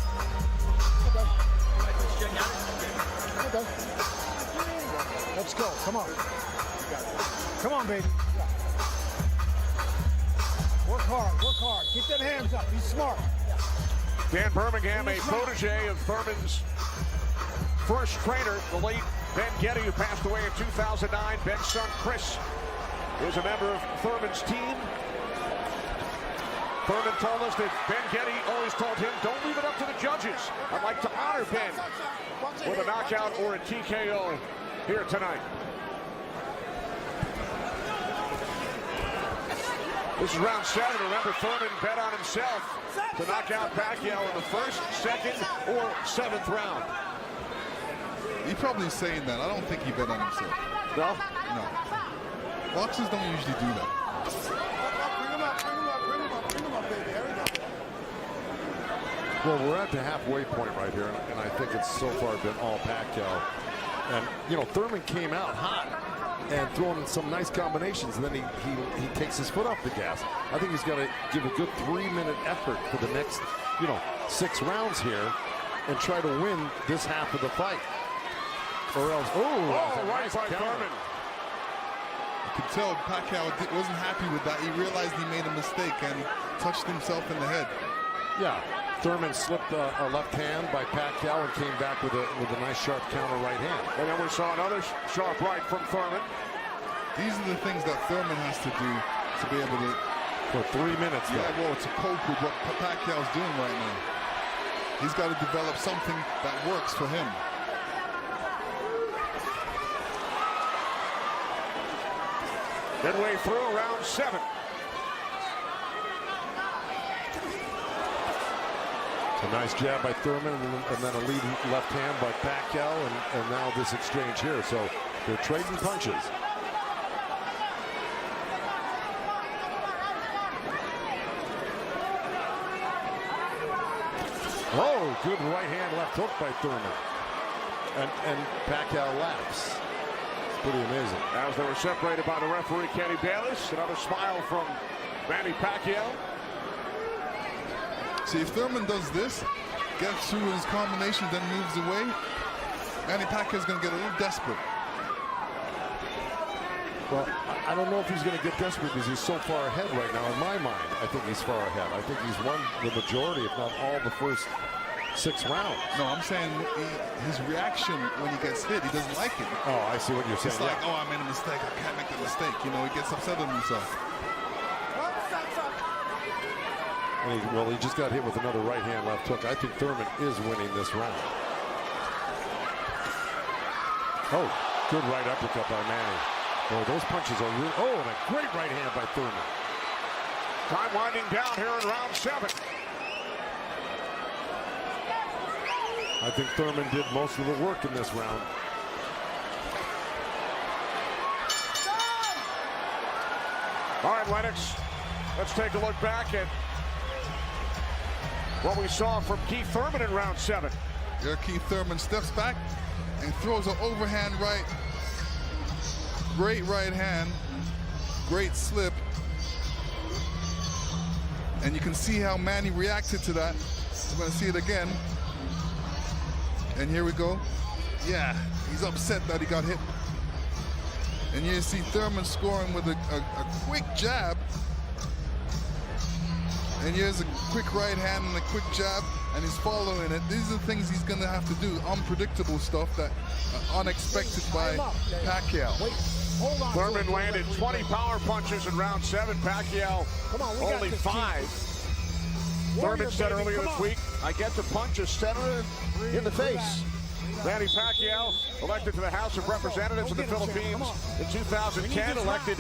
Okay. Let's go. Come on. Come on, baby. Work hard. Keep them hands up. Be smart. Dan Birmingham, a protege of Thurman's first trainer, the late Ben Getty, who passed away in 2009. Ben's son, Chris, is a member of Thurman's team. Thurman told us that Ben Getty always told him, don't leave it up to the judges. I'd like to honor Ben with a knockout or a TKO here tonight. This is round 7. Remember, Thurman bet on himself to knock out Pacquiao in the 1st, 2nd, or 7th round. He's probably saying that. I don't think he bet on himself. No? No. Boxers don't usually do that. Well, we're at the halfway point right here, and I think it's so far been all Pacquiao. And, you know, Thurman came out hot and throwing some nice combinations, and then he takes his foot off the gas. I think he's got to give a good 3-minute effort for the next, 6 rounds here and try to win this half of the fight. Or else, right by Thurman. You could tell Pacquiao wasn't happy with that. He realized he made a mistake and touched himself in the head. Yeah. Thurman slipped a left hand by Pacquiao and came back with a nice sharp counter right hand. And then we saw another sharp right from Thurman. These are the things that Thurman has to do to be able to... For 3 minutes. Yeah, well, to cope with what Pacquiao's doing right now. He's got to develop something that works for him. Midway through round 7. A nice jab by Thurman, and then a lead left hand by Pacquiao, and now this exchange here. So they're trading punches. Oh, good right hand left hook by Thurman. And Pacquiao laughs. It's pretty amazing. As they were separated by the referee, Kenny Bayless. Another smile from Manny Pacquiao. See, if Thurman does this, gets through his combination, then moves away, Manny Pacquiao's going to get a little desperate. Well, I don't know if he's going to get desperate because he's so far ahead right now. In my mind, I think he's far ahead. I think he's won the majority, if not all, the first 6 rounds. No, I'm saying his reaction when he gets hit, he doesn't like it. Oh, I see what you're saying. It's like, oh, I made a mistake. I can't make the mistake. You know, he gets upset with himself. And he just got hit with another right hand left hook. I think Thurman is winning this round. Oh, good right uppercut by Manny. Boy, those punches are real. Oh, and a great right hand by Thurman. Time winding down here in round 7. I think Thurman did most of the work in this round. All right, Lennox, let's take a look back at what we saw from Keith Thurman in round 7. Yeah, Keith Thurman steps back and throws an overhand right. Great right hand, great slip. And you can see how Manny reacted to that. We're going to see it again. And here we go. Yeah, he's upset that he got hit. And you see Thurman scoring with a quick jab. And here's a quick right hand and a quick jab, and he's following it. These are the things he's going to have to do, unpredictable stuff that unexpected by Pacquiao. Thurman landed 20 power punches in round 7. Pacquiao only 5. Thurman said earlier this week, I get to punch a center in the face. Manny Pacquiao, elected to the House of Representatives of the Philippines in 2010, elected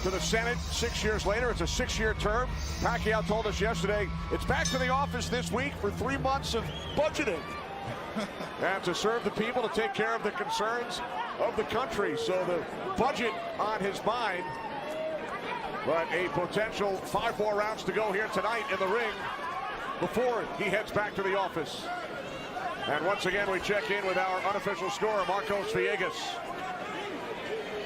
to the Senate 6 years later. It's a 6-year term. Pacquiao told us yesterday, it's back to the office this week for 3 months of budgeting. And to serve the people, to take care of the concerns of the country. So the budget on his mind. But a potential 5 more rounds to go here tonight in the ring before he heads back to the office. And once again, we check in with our unofficial scorer, Marcos Villegas.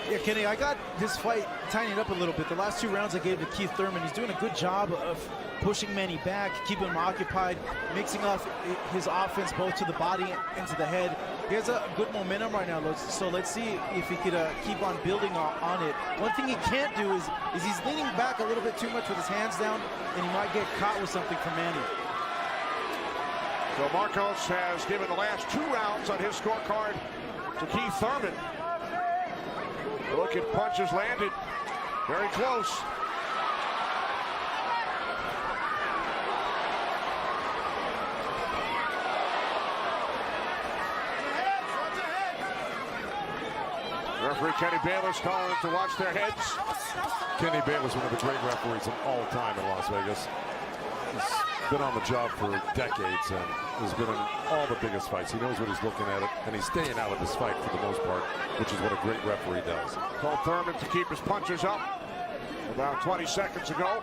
Yeah, Kenny, I got this fight tightened up a little bit. The last 2 rounds I gave to Keith Thurman. He's doing a good job of pushing Manny back, keeping him occupied, mixing up his offense both to the body and to the head. He has a good momentum right now, so let's see if he could keep on building on it. One thing he can't do is he's leaning back a little bit too much with his hands down, and he might get caught with something from Manny. So Marcos has given the last 2 rounds on his scorecard to Keith Thurman. Look at punches landed. Very close. Referee Kenny Bayless calling them to watch their heads. Kenny Bayless, one of the great referees of all time in Las Vegas. He's been on the job for decades and has been in all the biggest fights. He knows what he's looking at, and he's staying out of this fight for the most part, which is what a great referee does. Told Thurman to keep his punches up about 20 seconds ago.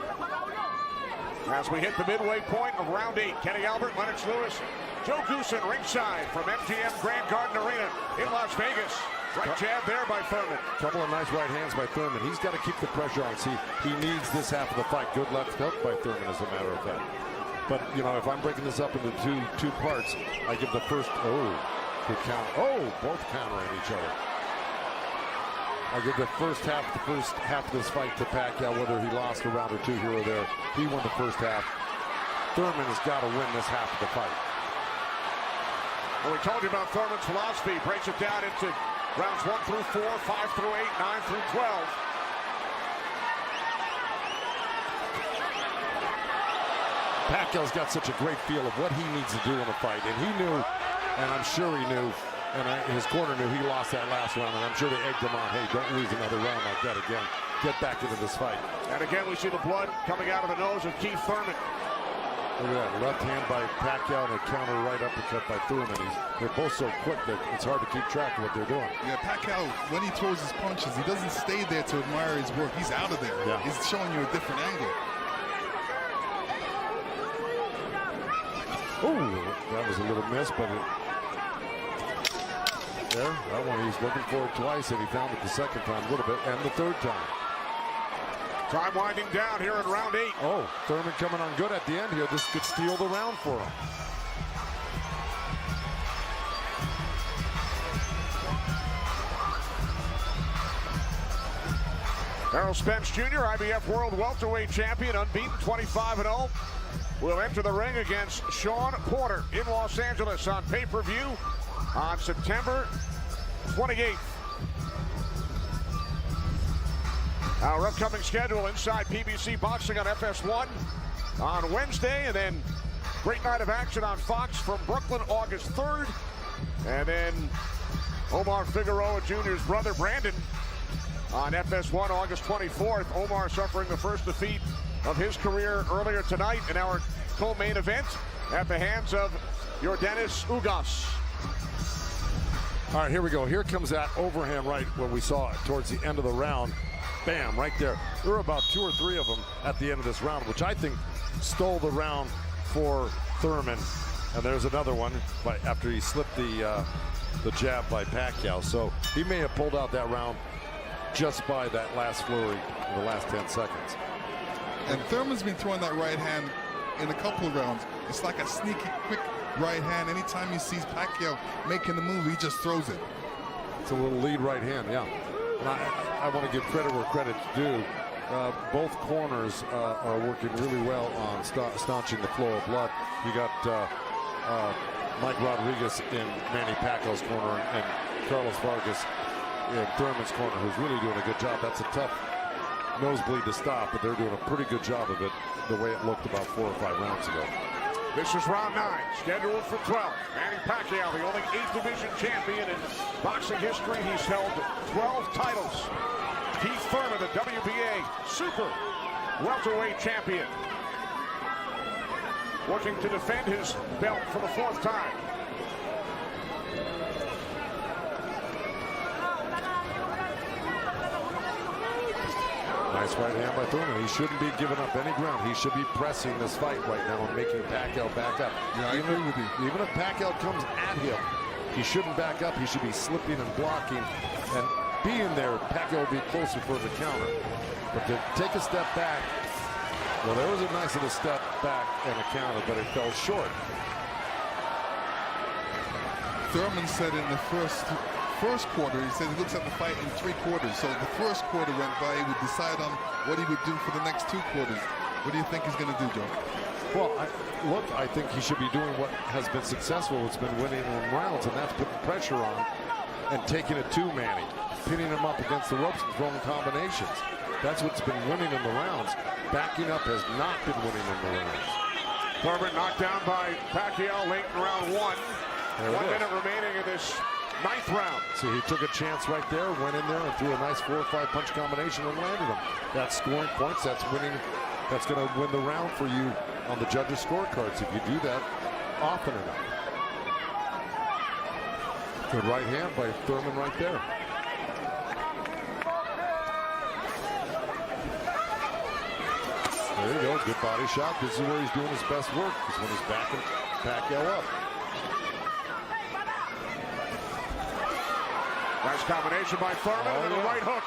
As we hit the midway point of round 8, Kenny Albert, Lennox Lewis, Joe Goosen ringside from MGM Grand Garden Arena in Las Vegas. Right jab there by Thurman. Couple of nice right hands by Thurman. He's got to keep the pressure on. See, he needs this half of the fight. Good left hook by Thurman, as a matter of fact. But, you know, if I'm breaking this up into two parts, I give the first, good count. Both countering each other. I give the first half of this fight to Pacquiao, whether he lost a round or 2 here or there. He won the first half. Thurman has got to win this half of the fight. Well, we told you about Thurman's philosophy. Breaks it down into rounds 1 through 4, 5 through 8, 9 through 12. Pacquiao's got such a great feel of what he needs to do in a fight, and he knew, and I'm sure he knew, and his corner knew he lost that last round, and I'm sure they egged him on, hey, don't lose another round like that again. Get back into this fight. And again, we see the blood coming out of the nose of Keith Thurman. Look at that, left hand by Pacquiao and a counter right uppercut by Thurman. They're both so quick that it's hard to keep track of what they're doing. Yeah, Pacquiao, when he throws his punches, he doesn't stay there to admire his work. He's out of there. Yeah. He's showing you a different angle. Oh, that was a little miss, but there, that one he's looking for it twice, and he found it the second time a little bit, and the third time. Time winding down here in round 8. Oh, Thurman coming on good at the end here. This could steal the round for him. Errol Spence Jr., IBF World Welterweight Champion, unbeaten, 25-0. Will enter the ring against Sean Porter in Los Angeles on pay-per-view on September 28th. Our upcoming schedule inside PBC Boxing on FS1 on Wednesday, and then great night of action on Fox from Brooklyn August 3rd. And then Omar Figueroa Jr.'s brother Brandon on FS1 August 24th. Omar suffering the first defeat of his career earlier tonight in our co-main event at the hands of Yordenis Ugas. All right, here we go. Here comes that overhand right what we saw towards the end of the round. Bam, right there. There were about 2 or 3 of them at the end of this round, which I think stole the round for Thurman. And there's another one after he slipped the jab by Pacquiao. So he may have pulled out that round just by that last flurry in the last 10 seconds. And Thurman's been throwing that right hand in a couple of rounds. It's like a sneaky, quick right hand. Anytime he sees Pacquiao making the move, he just throws it. It's a little lead right hand, yeah. And I want to give credit where credit's due. Both corners are working really well on staunching the flow of blood. You got Mike Rodriguez in Manny Pacquiao's corner and Carlos Vargas in Thurman's corner, who's really doing a good job. That's a tough nosebleed to stop, but they're doing a pretty good job of it the way it looked about 4 or 5 rounds ago. This is round 9, scheduled for 12. Manny Pacquiao, the only 8th division champion in boxing history. He's held 12 titles. Keith Thurman, the WBA super welterweight champion, working to defend his belt for the 4th time. Nice right hand by Thurman. He shouldn't be giving up any ground. He should be pressing this fight right now and making Pacquiao back up. Yeah, I agree with you. Even if Pacquiao comes at him, he shouldn't back up. He should be slipping and blocking. And being there, Pacquiao will be closer for the counter. But to take a step back, well, there was a nice little step back and a counter, but it fell short. Thurman said in the first quarter, he said he looks at the fight in 3 quarters. So the first quarter went by, he would decide on what he would do for the next 2 quarters. What do you think he's going to do, Joe? Well, I think he should be doing what has been successful. It's been winning in rounds, and that's putting pressure on and taking it to Manny, pinning him up against the ropes and throwing combinations. That's what's been winning in the rounds. Backing up has not been winning in the rounds. Thurman knocked down by Pacquiao late in round 1. 1 minute remaining in this 9th round. See, he took a chance right there, went in there and threw a nice 4 or 5 punch combination and landed him. That's scoring points. That's winning. That's going to win the round for you on the judges' scorecards if you do that often enough. Good right hand by Thurman right there. There you go. Good body shot. This is where he's doing his best work, is when he's backing Pacquiao up. Nice combination by Thurman and a right hook.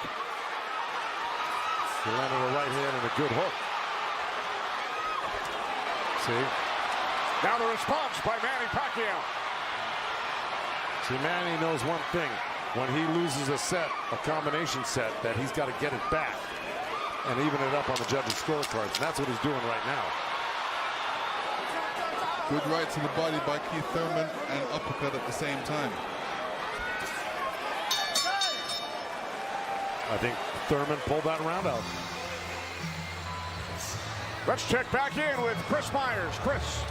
He landed a right hand and a good hook. See? Now the response by Manny Pacquiao. See, Manny knows one thing. When he loses a set, a combination set, that he's got to get it back and even it up on the judges' scorecards. And that's what he's doing right now. Good right to the body by Keith Thurman and uppercut at the same time. I think Thurman pulled that round out. Let's check back in with Chris Myers. Chris.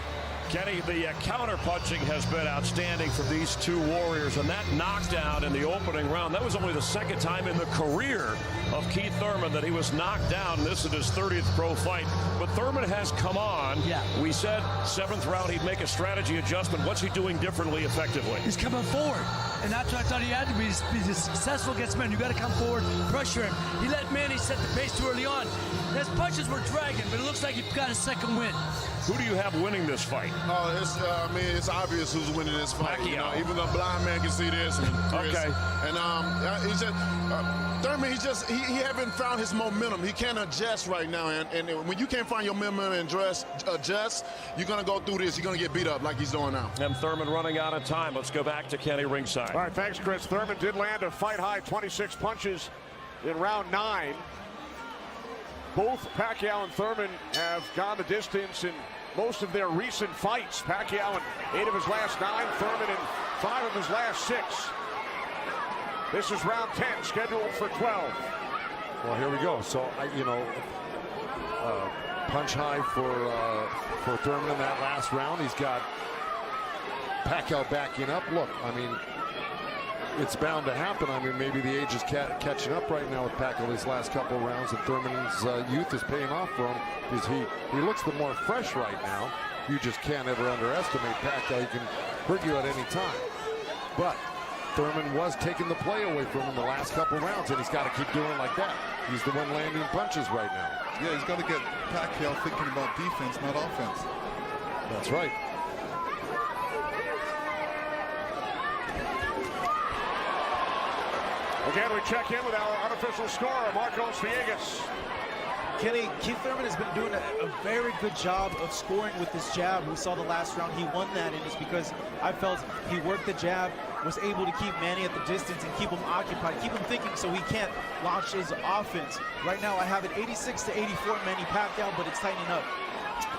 Kenny, the counter-punching has been outstanding from these 2 warriors, and that knockdown in the opening round, that was only the 2nd time in the career of Keith Thurman that he was knocked down. This is his 30th pro fight, but Thurman has come on. Yeah. We said 7th round he'd make a strategy adjustment. What's he doing differently effectively? He's coming forward, and that's what I thought he had to be. He's successful against Manny. You got to come forward, pressure him. He let Manny set the pace too early on. His punches were dragging, but it looks like he got a 2nd win. Who do you have winning this fight? It's obvious who's winning this fight. Pacquiao. You know, even the blind man can see this. And Chris. Okay. And he's just Thurman. He haven't found his momentum. He can't adjust right now. And when you can't find your momentum and adjust, you're gonna go through this. You're gonna get beat up like he's doing now. And Thurman running out of time. Let's go back to Kenny ringside. All right, thanks, Chris. Thurman did land a fight-high 26 punches in round 9. Both Pacquiao and Thurman have gone the distance in most of their recent fights. Pacquiao in 8 of his last 9, Thurman in 5 of his last 6. This is round 10, scheduled for 12. Well, here we go. So, punch high for Thurman in that last round. He's got Pacquiao backing up. Look, I mean, it's bound to happen. I mean, maybe the age is catching up right now with Pacquiao these last couple of rounds, and Thurman's youth is paying off for him because he looks the more fresh right now. You just can't ever underestimate Pacquiao. He can hurt you at any time. But Thurman was taking the play away from him the last couple of rounds, and he's got to keep doing it like that. He's the one landing punches right now. Yeah, he's got to get Pacquiao thinking about defense, not offense. That's right. Again, we check in with our unofficial scorer, Marcos Villegas. Kenny, Keith Thurman has been doing a very good job of scoring with this jab. We saw the last round he won that, and it's because I felt he worked the jab, was able to keep Manny at the distance and keep him occupied, keep him thinking so he can't launch his offense. Right now I have it 86-84 Manny Pacquiao, but it's tightening up.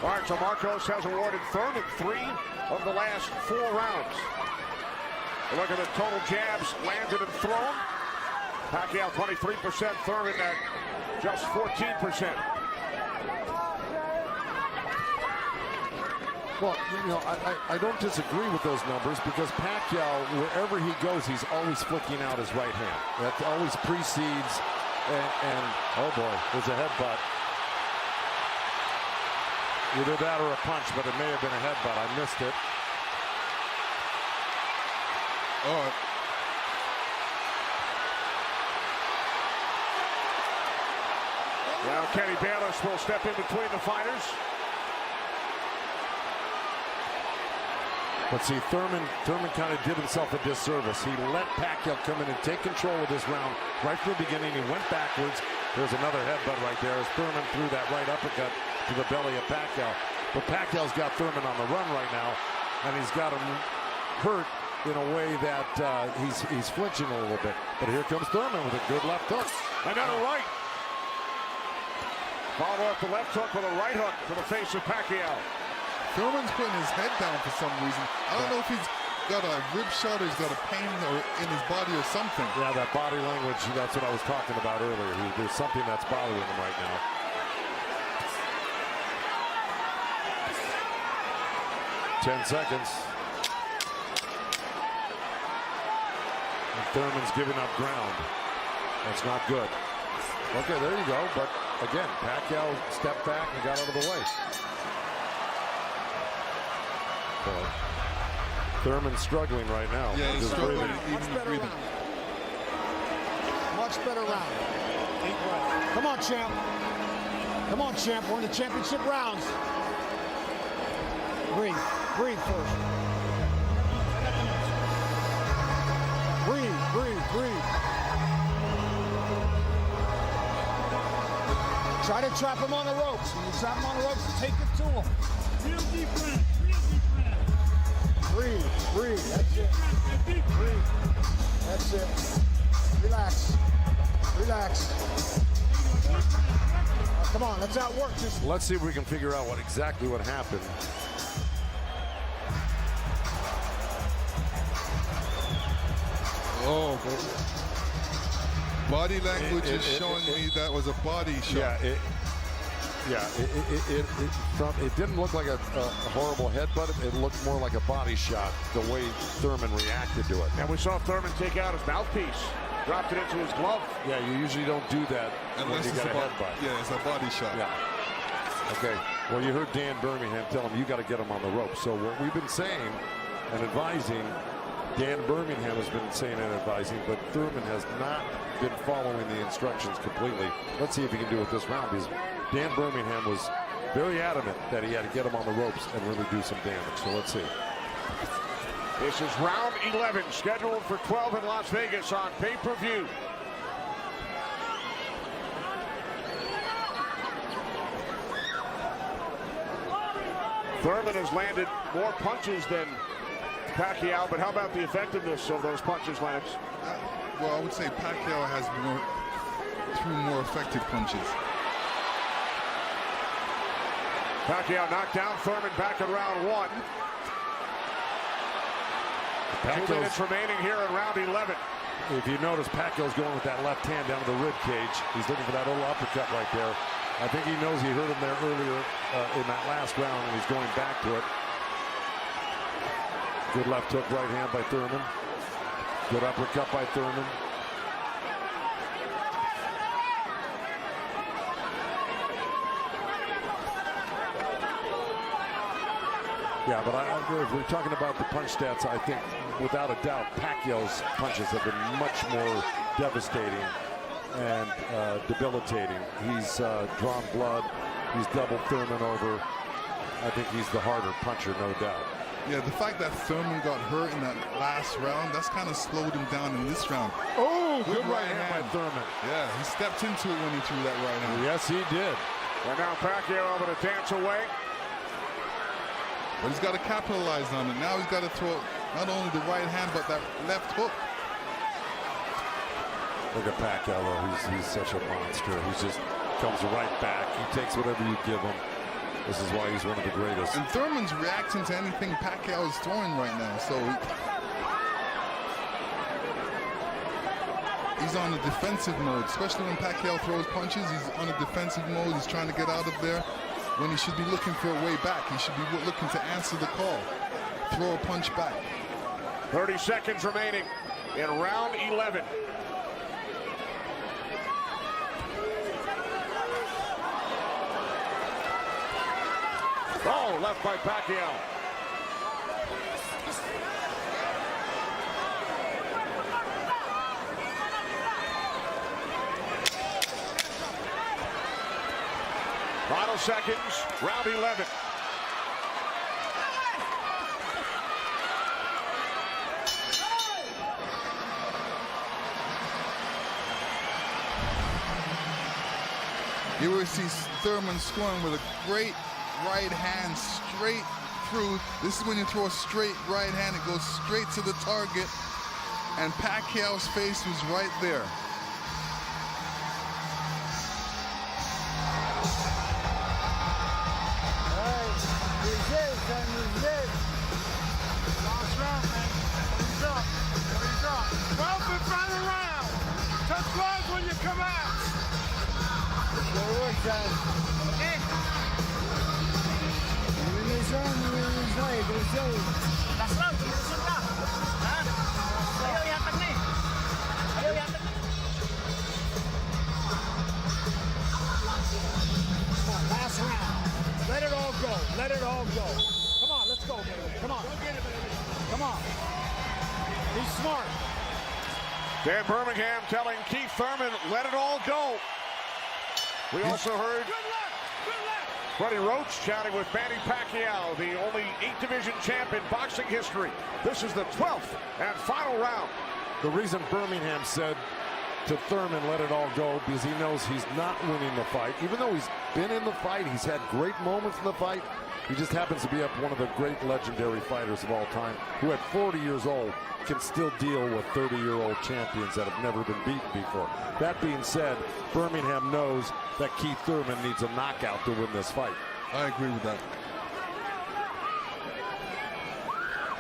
All right, so Marcos has awarded Thurman 3 of the last 4 rounds. Look at the total jabs landed and thrown. Pacquiao 23%, Thurman at just 14%. Well, I don't disagree with those numbers because Pacquiao, wherever he goes, he's always flicking out his right hand. That always precedes, and oh boy, there's a headbutt. Either that or a punch, but it may have been a headbutt. I missed it. Oh. Now Kenny Bayless will step in between the fighters. But see, Thurman kind of did himself a disservice. He let Pacquiao come in and take control of this round right from the beginning. He went backwards. There's another headbutt right there as Thurman threw that right uppercut to the belly of Pacquiao. But Pacquiao's got Thurman on the run right now, and he's got him hurt in a way that he's flinching a little bit. But here comes Thurman with a good left hook. Another right. Follow up the left hook with a right hook to the face of Pacquiao. Thurman's putting his head down for some reason. I don't know if he's got a rib shot or he's got a pain in his body or something. Yeah, that body language, that's what I was talking about earlier. There's something that's bothering him right now. Ten seconds. And Thurman's giving up ground. That's not good. Okay, there you go. But again, Pacquiao stepped back and got out of the way. Thurman's struggling right now. Yeah, he's struggling. Much better round. Much better round. Come on, champ. Come on, champ. We're in the championship rounds. Breathe. Breathe first. Breathe, breathe, breathe. Try to trap him on the ropes. When you trap him on the ropes, take it to him. Real deep breath. Real deep breath. Breathe, breathe. That's it. Breathe. That's it. Relax. Relax. Come on, let's outwork this. Let's see if we can figure out exactly what happened. Oh, body language is showing me that was a body shot. It didn't look like a horrible headbutt. It looked more like a body shot, the way Thurman reacted to it. And we saw Thurman take out his mouthpiece, dropped it into his glove. Yeah, you usually don't do that unless you got a headbutt. Yeah, it's a body shot. Yeah. Okay, well, you heard Dan Birmingham tell him you got to get him on the rope. So what we've been saying and advising, Dan Birmingham has been saying and advising, but Thurman has not been following the instructions completely. Let's see if he can do it this round, because Dan Birmingham was very adamant that he had to get him on the ropes and really do some damage. So let's see. This is round 11, scheduled for 12 in Las Vegas on pay-per-view. Thurman has landed more punches than Pacquiao, but how about the effectiveness of those punches, Lennox? Well, I would say Pacquiao has threw more effective punches. Pacquiao knocked down Thurman back in round 1. 2 minutes remaining here in round 11. If you notice, Pacquiao's going with that left hand down to the rib cage. He's looking for that little uppercut right there. I think he knows he hurt him there earlier in that last round, and he's going back to it. Good left hook right hand by Thurman. Good uppercut by Thurman. Yeah, but if we're talking about the punch stats, I think without a doubt Pacquiao's punches have been much more devastating and debilitating. He's drawn blood. He's doubled Thurman over. I think he's the harder puncher, no doubt. Yeah, the fact that Thurman got hurt in that last round, that's kind of slowed him down in this round. Oh, good right hand by Thurman. Yeah, he stepped into it when he threw that right hand. Yes, he did. And now Pacquiao able to dance away. But he's got to capitalize on it. Now he's got to throw not only the right hand, but that left hook. Look at Pacquiao, though. He's such a monster. He just comes right back. He takes whatever you give him. This is why he's one of the greatest. And Thurman's reacting to anything Pacquiao is throwing right now. So he's on a defensive mode, especially when Pacquiao throws punches. He's on a defensive mode. He's trying to get out of there. When he should be looking for a way back. He should be looking to answer the call. Throw a punch back. 30 seconds remaining in round 11. Oh, left by Pacquiao. Final seconds, round 11. You will see Thurman scoring with a great right hand straight through. This is when you throw a straight right hand, it goes straight to the target. And Pacquiao's face was right there. Last round, man. What he's up. 12th and final round. Touch gloves when you come out. Good work, guys. Okay. You win this round, you win this night. Let's go. Last round, tumusok ka. Ha? Ayaw yatag na eh. Ayaw yatag na. Come on, last round. Let it all go. Let it all go. Come on, let's go, baby. Come on. Come on. He's smart. Dan Birmingham telling Keith Thurman, let it all go. We also heard Freddie Roach chatting with Manny Pacquiao, the only 8-division champ in boxing history. This is the 12th and final round. The reason Birmingham said to Thurman, let it all go, because he knows he's not winning the fight. Even though he's been in the fight, he's had great moments in the fight. He just happens to be up one of the great legendary fighters of all time, who at 40 years old can still deal with 30-year-old champions that have never been beaten before. That being said, Birmingham knows that Keith Thurman needs a knockout to win this fight. I agree with that.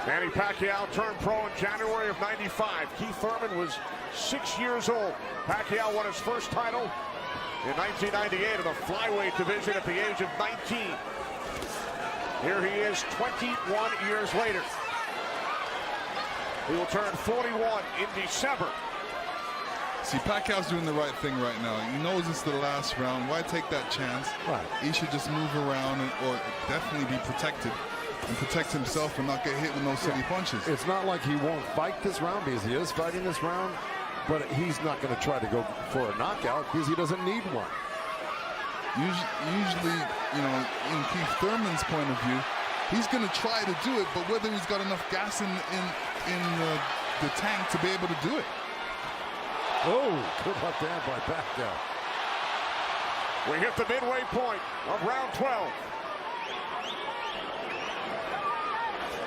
Manny Pacquiao turned pro in January of '95. Keith Thurman was 6 years old. Pacquiao won his first title in 1998 in the flyweight division at the age of 19. Here he is 21 years later. He will turn 41 in December. See, Pacquiao's doing the right thing right now. He knows it's the last round. Why take that chance? Right. He should just move around or definitely be protected and protect himself and not get hit with no silly punches. It's not like he won't fight this round, because he is fighting this round, but he's not going to try to go for a knockout because he doesn't need one. Usually, you know, in Keith Thurman's point of view, he's going to try to do it, but whether he's got enough gas in the tank to be able to do it. Oh, good left hand by Pacquiao. We hit the midway point of round 12.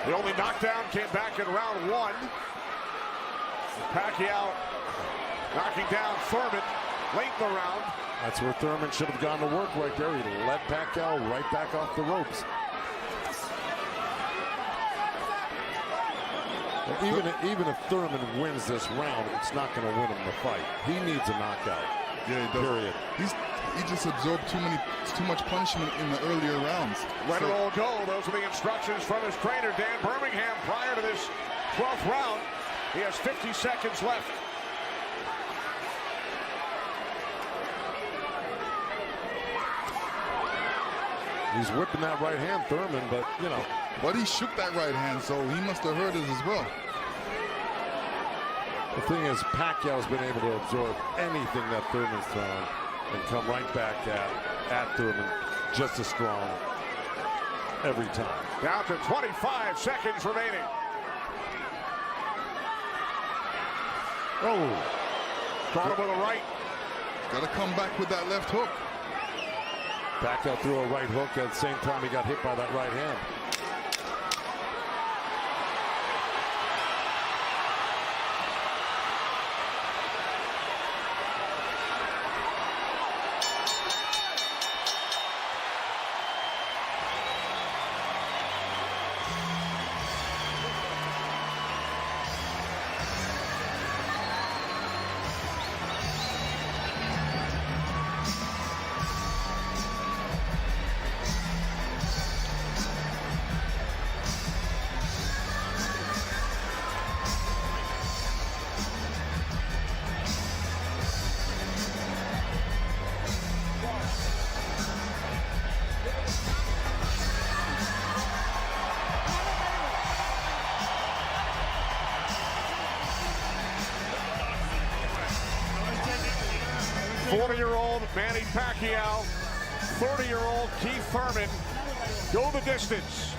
The only knockdown came back in round 1. Pacquiao knocking down Thurman. late in the round. That's where Thurman should have gone to work right there. He let Pacquiao right back off the ropes. Even if Thurman wins this round, it's not going to win him the fight. He needs a knockout. Yeah, he does. Period. He just absorbed too much punishment in the earlier rounds. Let it all go. Those are the instructions from his trainer, Dan Birmingham, prior to this 12th round. He has 50 seconds left. He's whipping that right hand, Thurman, but, you know. But he shook that right hand, so he must have heard it as well. The thing is, Pacquiao's been able to absorb anything that Thurman's thrown and come right back at Thurman just as strong every time. Down to 25 seconds remaining. Oh. Caught him with a right. Got to come back with that left hook. Pacquiao threw a right hook at the same time he got hit by that right hand. Manny Pacquiao, 30-year-old Keith Thurman go the distance.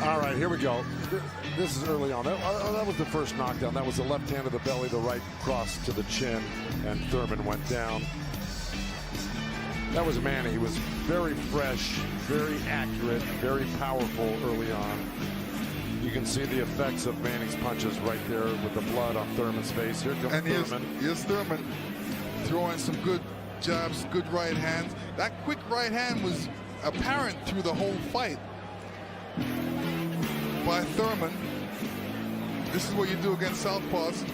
All right, here we go. This is early on. That was the first knockdown. That was the left hand to the belly, the right cross to the chin, and Thurman went down. That was Manny. He was very fresh, very accurate, very powerful early on. You can see the effects of Manny's punches right there with the blood on Thurman's face. Here comes Thurman. Here's Thurman throwing some good jabs, good right hands. That quick right hand was apparent through the whole fight by Thurman. This is what you do against southpaws.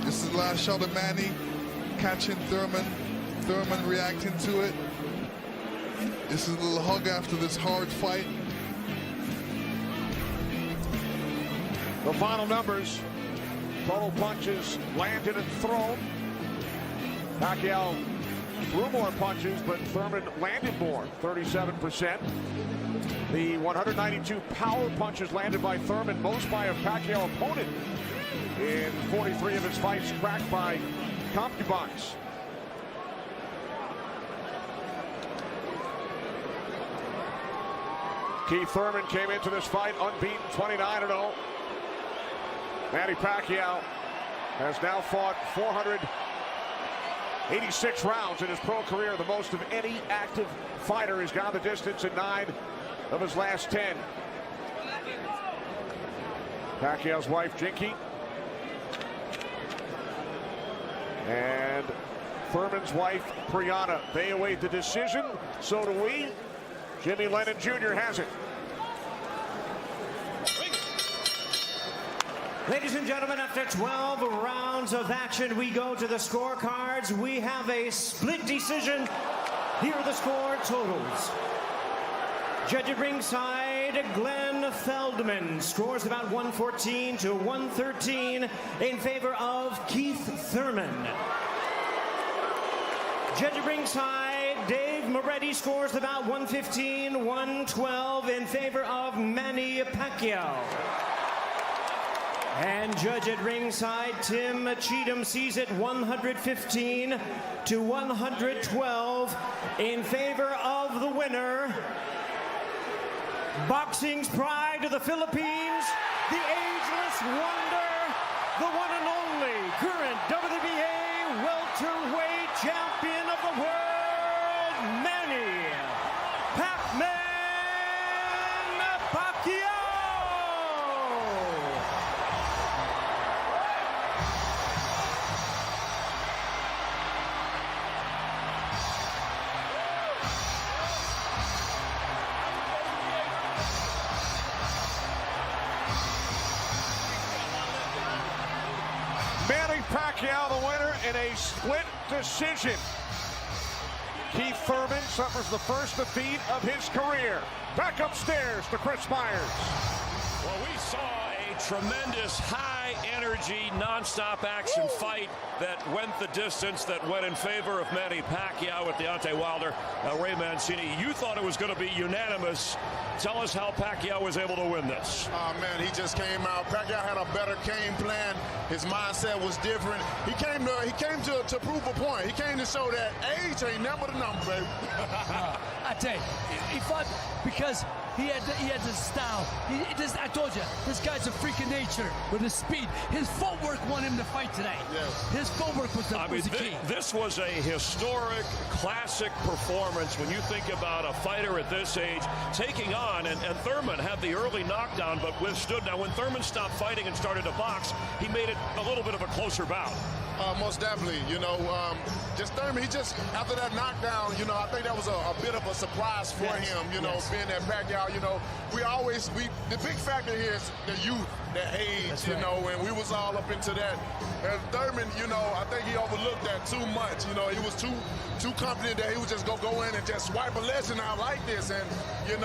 This is the last shot of Manny catching Thurman. Thurman reacting to it. This is a little hug after this hard fight. The final numbers. Total punches landed and thrown. Pacquiao threw more punches, but Thurman landed more, 37%. The 192 power punches landed by Thurman, most by a Pacquiao opponent in 43 of his fights, cracked by concubines. Keith Thurman came into this fight unbeaten, 29-0. Manny Pacquiao has now fought 486 rounds in his pro career, the most of any active fighter. He's gone the distance in 9 of his last 10. Pacquiao's wife, Jinky, and Thurman's wife, Brianna. They await the decision. So do we. Jimmy Lennon Jr. has it. Ladies and gentlemen, after 12 rounds of action, we go to the scorecards. We have a split decision. Here are the score totals. Judge at ringside, Glenn Feldman scores about 114 to 113 in favor of Keith Thurman. Judge at ringside, Dave Moretti scores about 115, 112 in favor of Manny Pacquiao. And judge at ringside, Tim Cheatham sees it 115 to 112 in favor of the winner. Boxing's pride of the Philippines, the ageless wonder, the one and only current WBA welterweight champion of the world, Manny Pac-Man Pacquiao. Manny Pacquiao, the winner in a split decision. Keith Thurman suffers the first defeat of his career. Back upstairs to Chris Myers. Well, we saw a tremendous high-energy, non-stop action fight that went the distance, that went in favor of Manny Pacquiao with Deontay Wilder. Ray Mancini, you thought it was going to be unanimous. Tell us how Pacquiao was able to win this. Oh, man, he just came out. Pacquiao had a better game plan. His mindset was different. He came to prove a point. He came to show that age ain't never the number, baby. I tell you, he fought because he had the style. I told you, this guy's a freak of nature with his speed. His footwork won him the fight today. Yes. His footwork was the key. This was a historic, classic performance when you think about a fighter at this age taking on, and Thurman had the early knockdown but withstood. Now, when Thurman stopped fighting and started to box, he made it a little bit of a closer bout. Most definitely, just Thurman, after that knockdown, I think that was a bit of a surprise for him, being that Pacquiao, the big factor here is the youth, the age, and we was all up into that. And Thurman, I think he overlooked that too much. He was too confident that he would just go in and just swipe a legend out like this, and he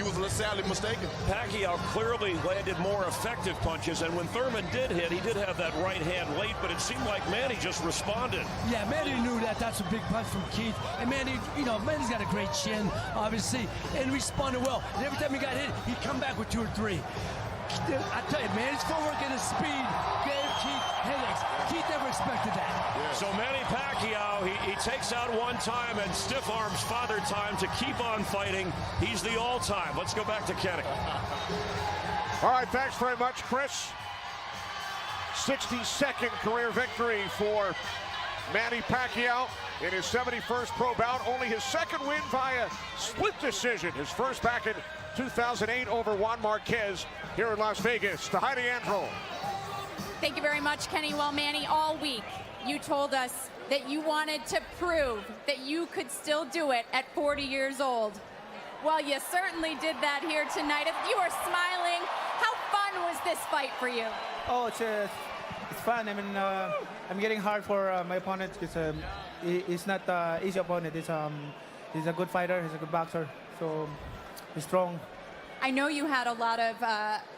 was sadly mistaken. Pacquiao clearly landed more effective punches, and when Thurman did hit, he did have that right hand late, but it seemed like Manny just responded. Yeah, Manny knew that. That's a big punch from Keith. And Manny, Manny's got a great chin, obviously, and responded well. And every time he got hit, he'd come back with 2 or 3. I tell you, Manny's footwork and his speed gave Keith headaches. Keith never expected that. Yeah. So Manny Pacquiao, he takes out one time and stiff arms Father Time to keep on fighting. He's the all-time. Let's go back to Kenny. All right, thanks very much, Chris. 62nd career victory for Manny Pacquiao in his 71st pro bout. Only his second win via split decision. His first back in 2008 over Juan Marquez here in Las Vegas. To Heidi Andro. Thank you very much, Kenny. Well, Manny, all week you told us that you wanted to prove that you could still do it at 40 years old. Well, you certainly did that here tonight. You are smiling. How fun was this fight for you? Oh, it's fun. I mean, I'm getting hard for my opponent because he's not easy opponent. He's a good fighter. He's a good boxer. So he's strong. I know you had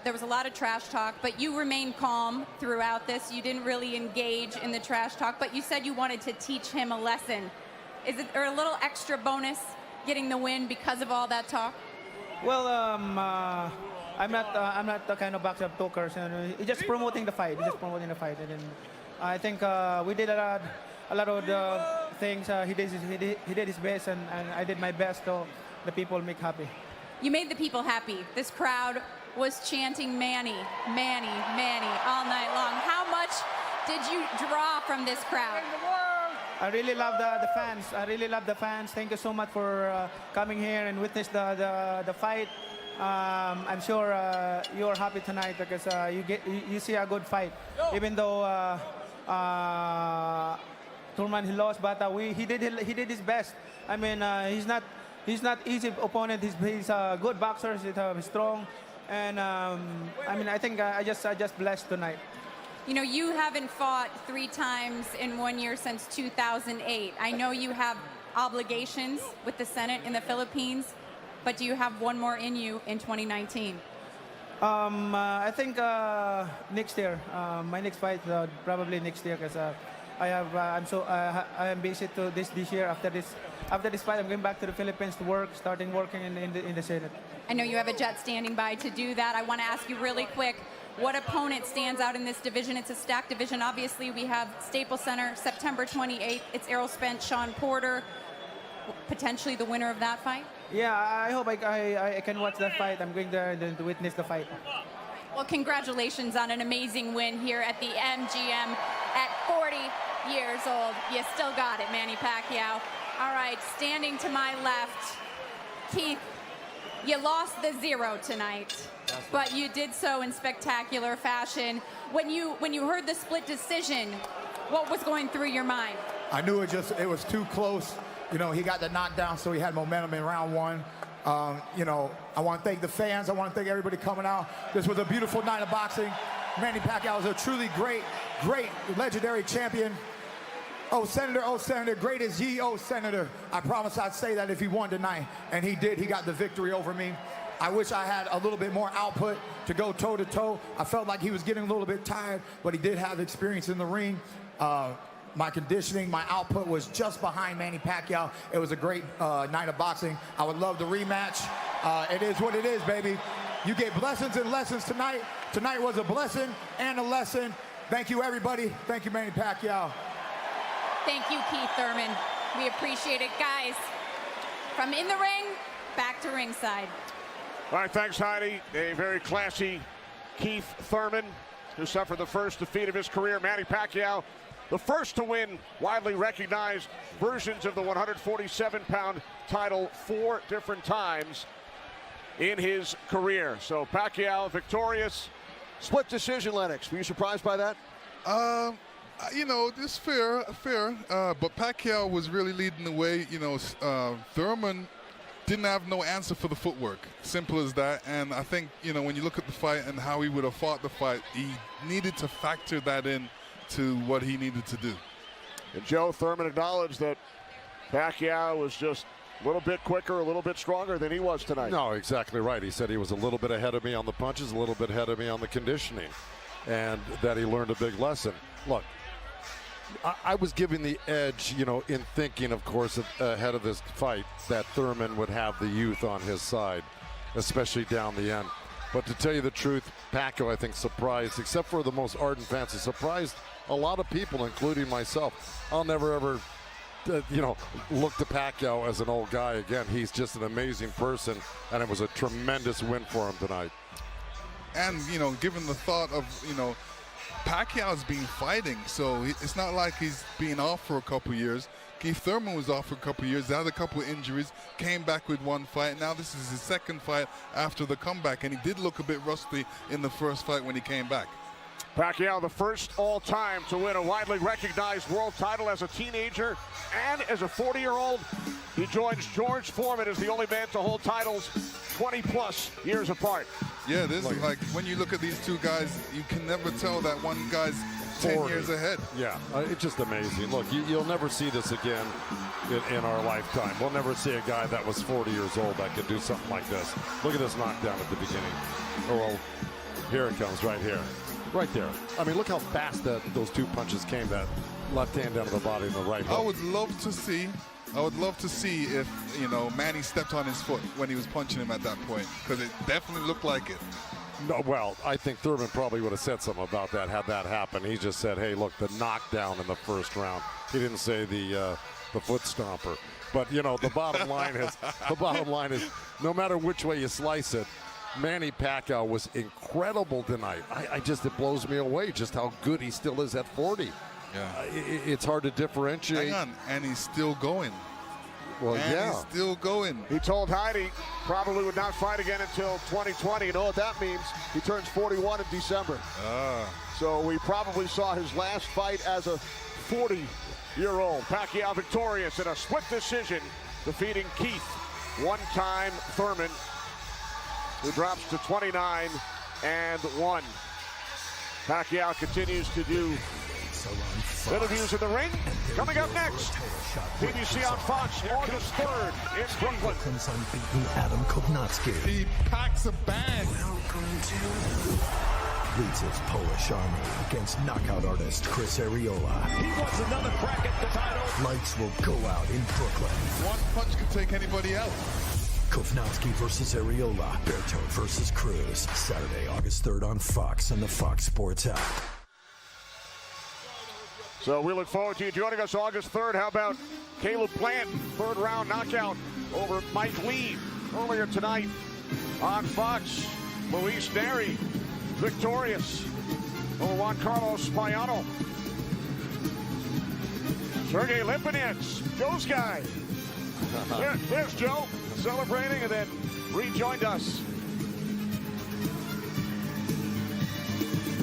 there was a lot of trash talk, but you remained calm throughout this. You didn't really engage in the trash talk, but you said you wanted to teach him a lesson. Is it a little extra bonus getting the win because of all that talk? Well, I'm not the kind of boxer of talkers. He's just promoting the fight. And then I think we did a lot of the things. He did his best, and I did my best so the people make happy. You made the people happy. This crowd was chanting Manny, Manny, Manny all night long. How much did you draw from this crowd? I really love the fans. I really love the fans. Thank you so much for coming here and witness the fight. I'm sure you are happy tonight because you see a good fight. Even though Thurman he lost, but he did his best. I mean, he's not easy opponent. He's a good boxer. He's strong, and I mean, I think I just blessed tonight. You know, you haven't fought 3 times in 1 year since 2008. I know you have obligations with the Senate in the Philippines. but do you have one more in you in 2019? I think next year, my next fight probably next year, because I am busy to this year. After this fight, I'm going back to the Philippines to work, starting working in the Senate. I know you have a jet standing by to do that. I want to ask you really quick, what opponent stands out in this division? It's a stacked division. Obviously, we have Staples Center, September 28th. It's Errol Spence, Sean Porter, potentially the winner of that fight. Yeah, I hope I can watch that fight. I'm going there to witness the fight. Well, congratulations on an amazing win here at the MGM at 40 years old. You still got it, Manny Pacquiao. All right, standing to my left, Keith, you lost the 0 tonight, but you did so in spectacular fashion. When you heard the split decision, what was going through your mind? I knew it was too close. You know, he got the knockdown, so he had momentum in round 1. You know, I want to thank the fans. I want to thank everybody coming out. This was a beautiful night of boxing. Manny Pacquiao is a truly great, legendary champion. Oh, Senator, great as ye, oh, Senator. I promised I'd say that if he won tonight, and he did. He got the victory over me. I wish I had a little bit more output to go toe-to-toe. I felt like he was getting a little bit tired, but he did have experience in the ring. My conditioning, my output was just behind Manny Pacquiao. It was a great night of boxing. I would love the rematch. It is what it is, baby. You get blessings and lessons tonight. Tonight was a blessing and a lesson. Thank you, everybody. Thank you, Manny Pacquiao. Thank you, Keith Thurman. We appreciate it, guys. From in the ring, back to ringside. All right, thanks, Heidi. A very classy Keith Thurman, who suffered the first defeat of his career. Manny Pacquiao, the first to win widely recognized versions of the 147-pound title 4 different times in his career. So Pacquiao victorious. Split decision, Lennox. Were you surprised by that? You know, it's fair. But Pacquiao was really leading the way. You know, Thurman didn't have no answer for the footwork. Simple as that. And I think, you know, when you look at the fight and how he would have fought the fight, he needed to factor that in to what he needed to do. And Joe, Thurman acknowledged that Pacquiao was just a little bit quicker, a little bit stronger than he was tonight. No, exactly right. He said he was a little bit ahead of me on the punches, a little bit ahead of me on the conditioning, and that he learned a big lesson. Look, I was giving the edge, you know, in thinking, of course, ahead of this fight, that Thurman would have the youth on his side, especially down the end. But to tell you the truth, Pacquiao, I think, surprised, except for the most ardent fans, he surprised a lot of people, including myself. I'll never, ever, you know, look to Pacquiao as an old guy again. He's just an amazing person, and it was a tremendous win for him tonight. And, you know, given the thought of, you know, Pacquiao's been fighting, so it's not like he's been off for a couple years. Keith Thurman was off for a couple years, had a couple of injuries, came back with one fight. Now this is his second fight after the comeback, and he did look a bit rusty in the first fight when he came back. Pacquiao, the first all-time to win a widely recognized world title as a teenager and as a 40-year-old. He joins George Foreman as the only man to hold titles 20-plus years apart. Yeah, this is like, when you look at these two guys, you can never tell that one guy's 10 years ahead. Yeah, it's just amazing. Look, you'll never see this again in our lifetime. We'll never see a guy that was 40 years old that could do something like this. Look at this knockdown at the beginning. Oh, well, here it comes right here. Right there. I mean, look how fast those two punches came, that left hand down to the body and the right hook. I would love to see if, you know, Manny stepped on his foot when he was punching him at that point, because it definitely looked like it. No, well, I think Thurman probably would have said something about that had that happened. He just said, hey, look, the knockdown in the first round. He didn't say the foot stomper. But, you know, the bottom line is no matter which way you slice it, Manny Pacquiao was incredible tonight. It blows me away just how good he still is at 40. Yeah. It's hard to differentiate. Hang on, and he's still going. Well, and yeah. he's still going. He told Heidi probably would not fight again until 2020. You know what that means? He turns 41 in December. So we probably saw his last fight as a 40-year-old. Pacquiao victorious in a split decision, defeating Keith, one-time Thurman, who drops to 29-1. Pacquiao continues to do Interviews in the ring coming up next. BBC on Fox, August 3rd in Brooklyn. Comes unbeaten Adam Kovnatski. He packs a bag. Leads his Polish army against knockout artist Chris Arreola. He wants another crack at the title. Lights will go out in Brooklyn. One punch can take anybody out. Kovnatski versus Arreola. Berto versus Cruz. Saturday, August 3rd on Fox and the Fox Sports app. So we look forward to you joining us August 3rd. How about Caleb Plant, third round knockout over Mike Lee earlier tonight on Fox. Luis Neri victorious over Juan Carlos Payano. Sergey Lipinets, Joe's guy. There's Joe celebrating and then rejoined us.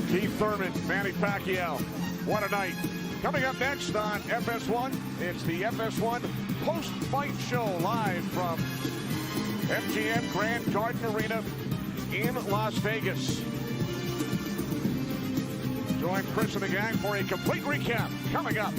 Keith Thurman, Manny Pacquiao. What a night. Coming up next on FS1, it's the FS1 post-fight show live from MGM Grand Garden Arena in Las Vegas. Join Chris and the gang for a complete recap coming up.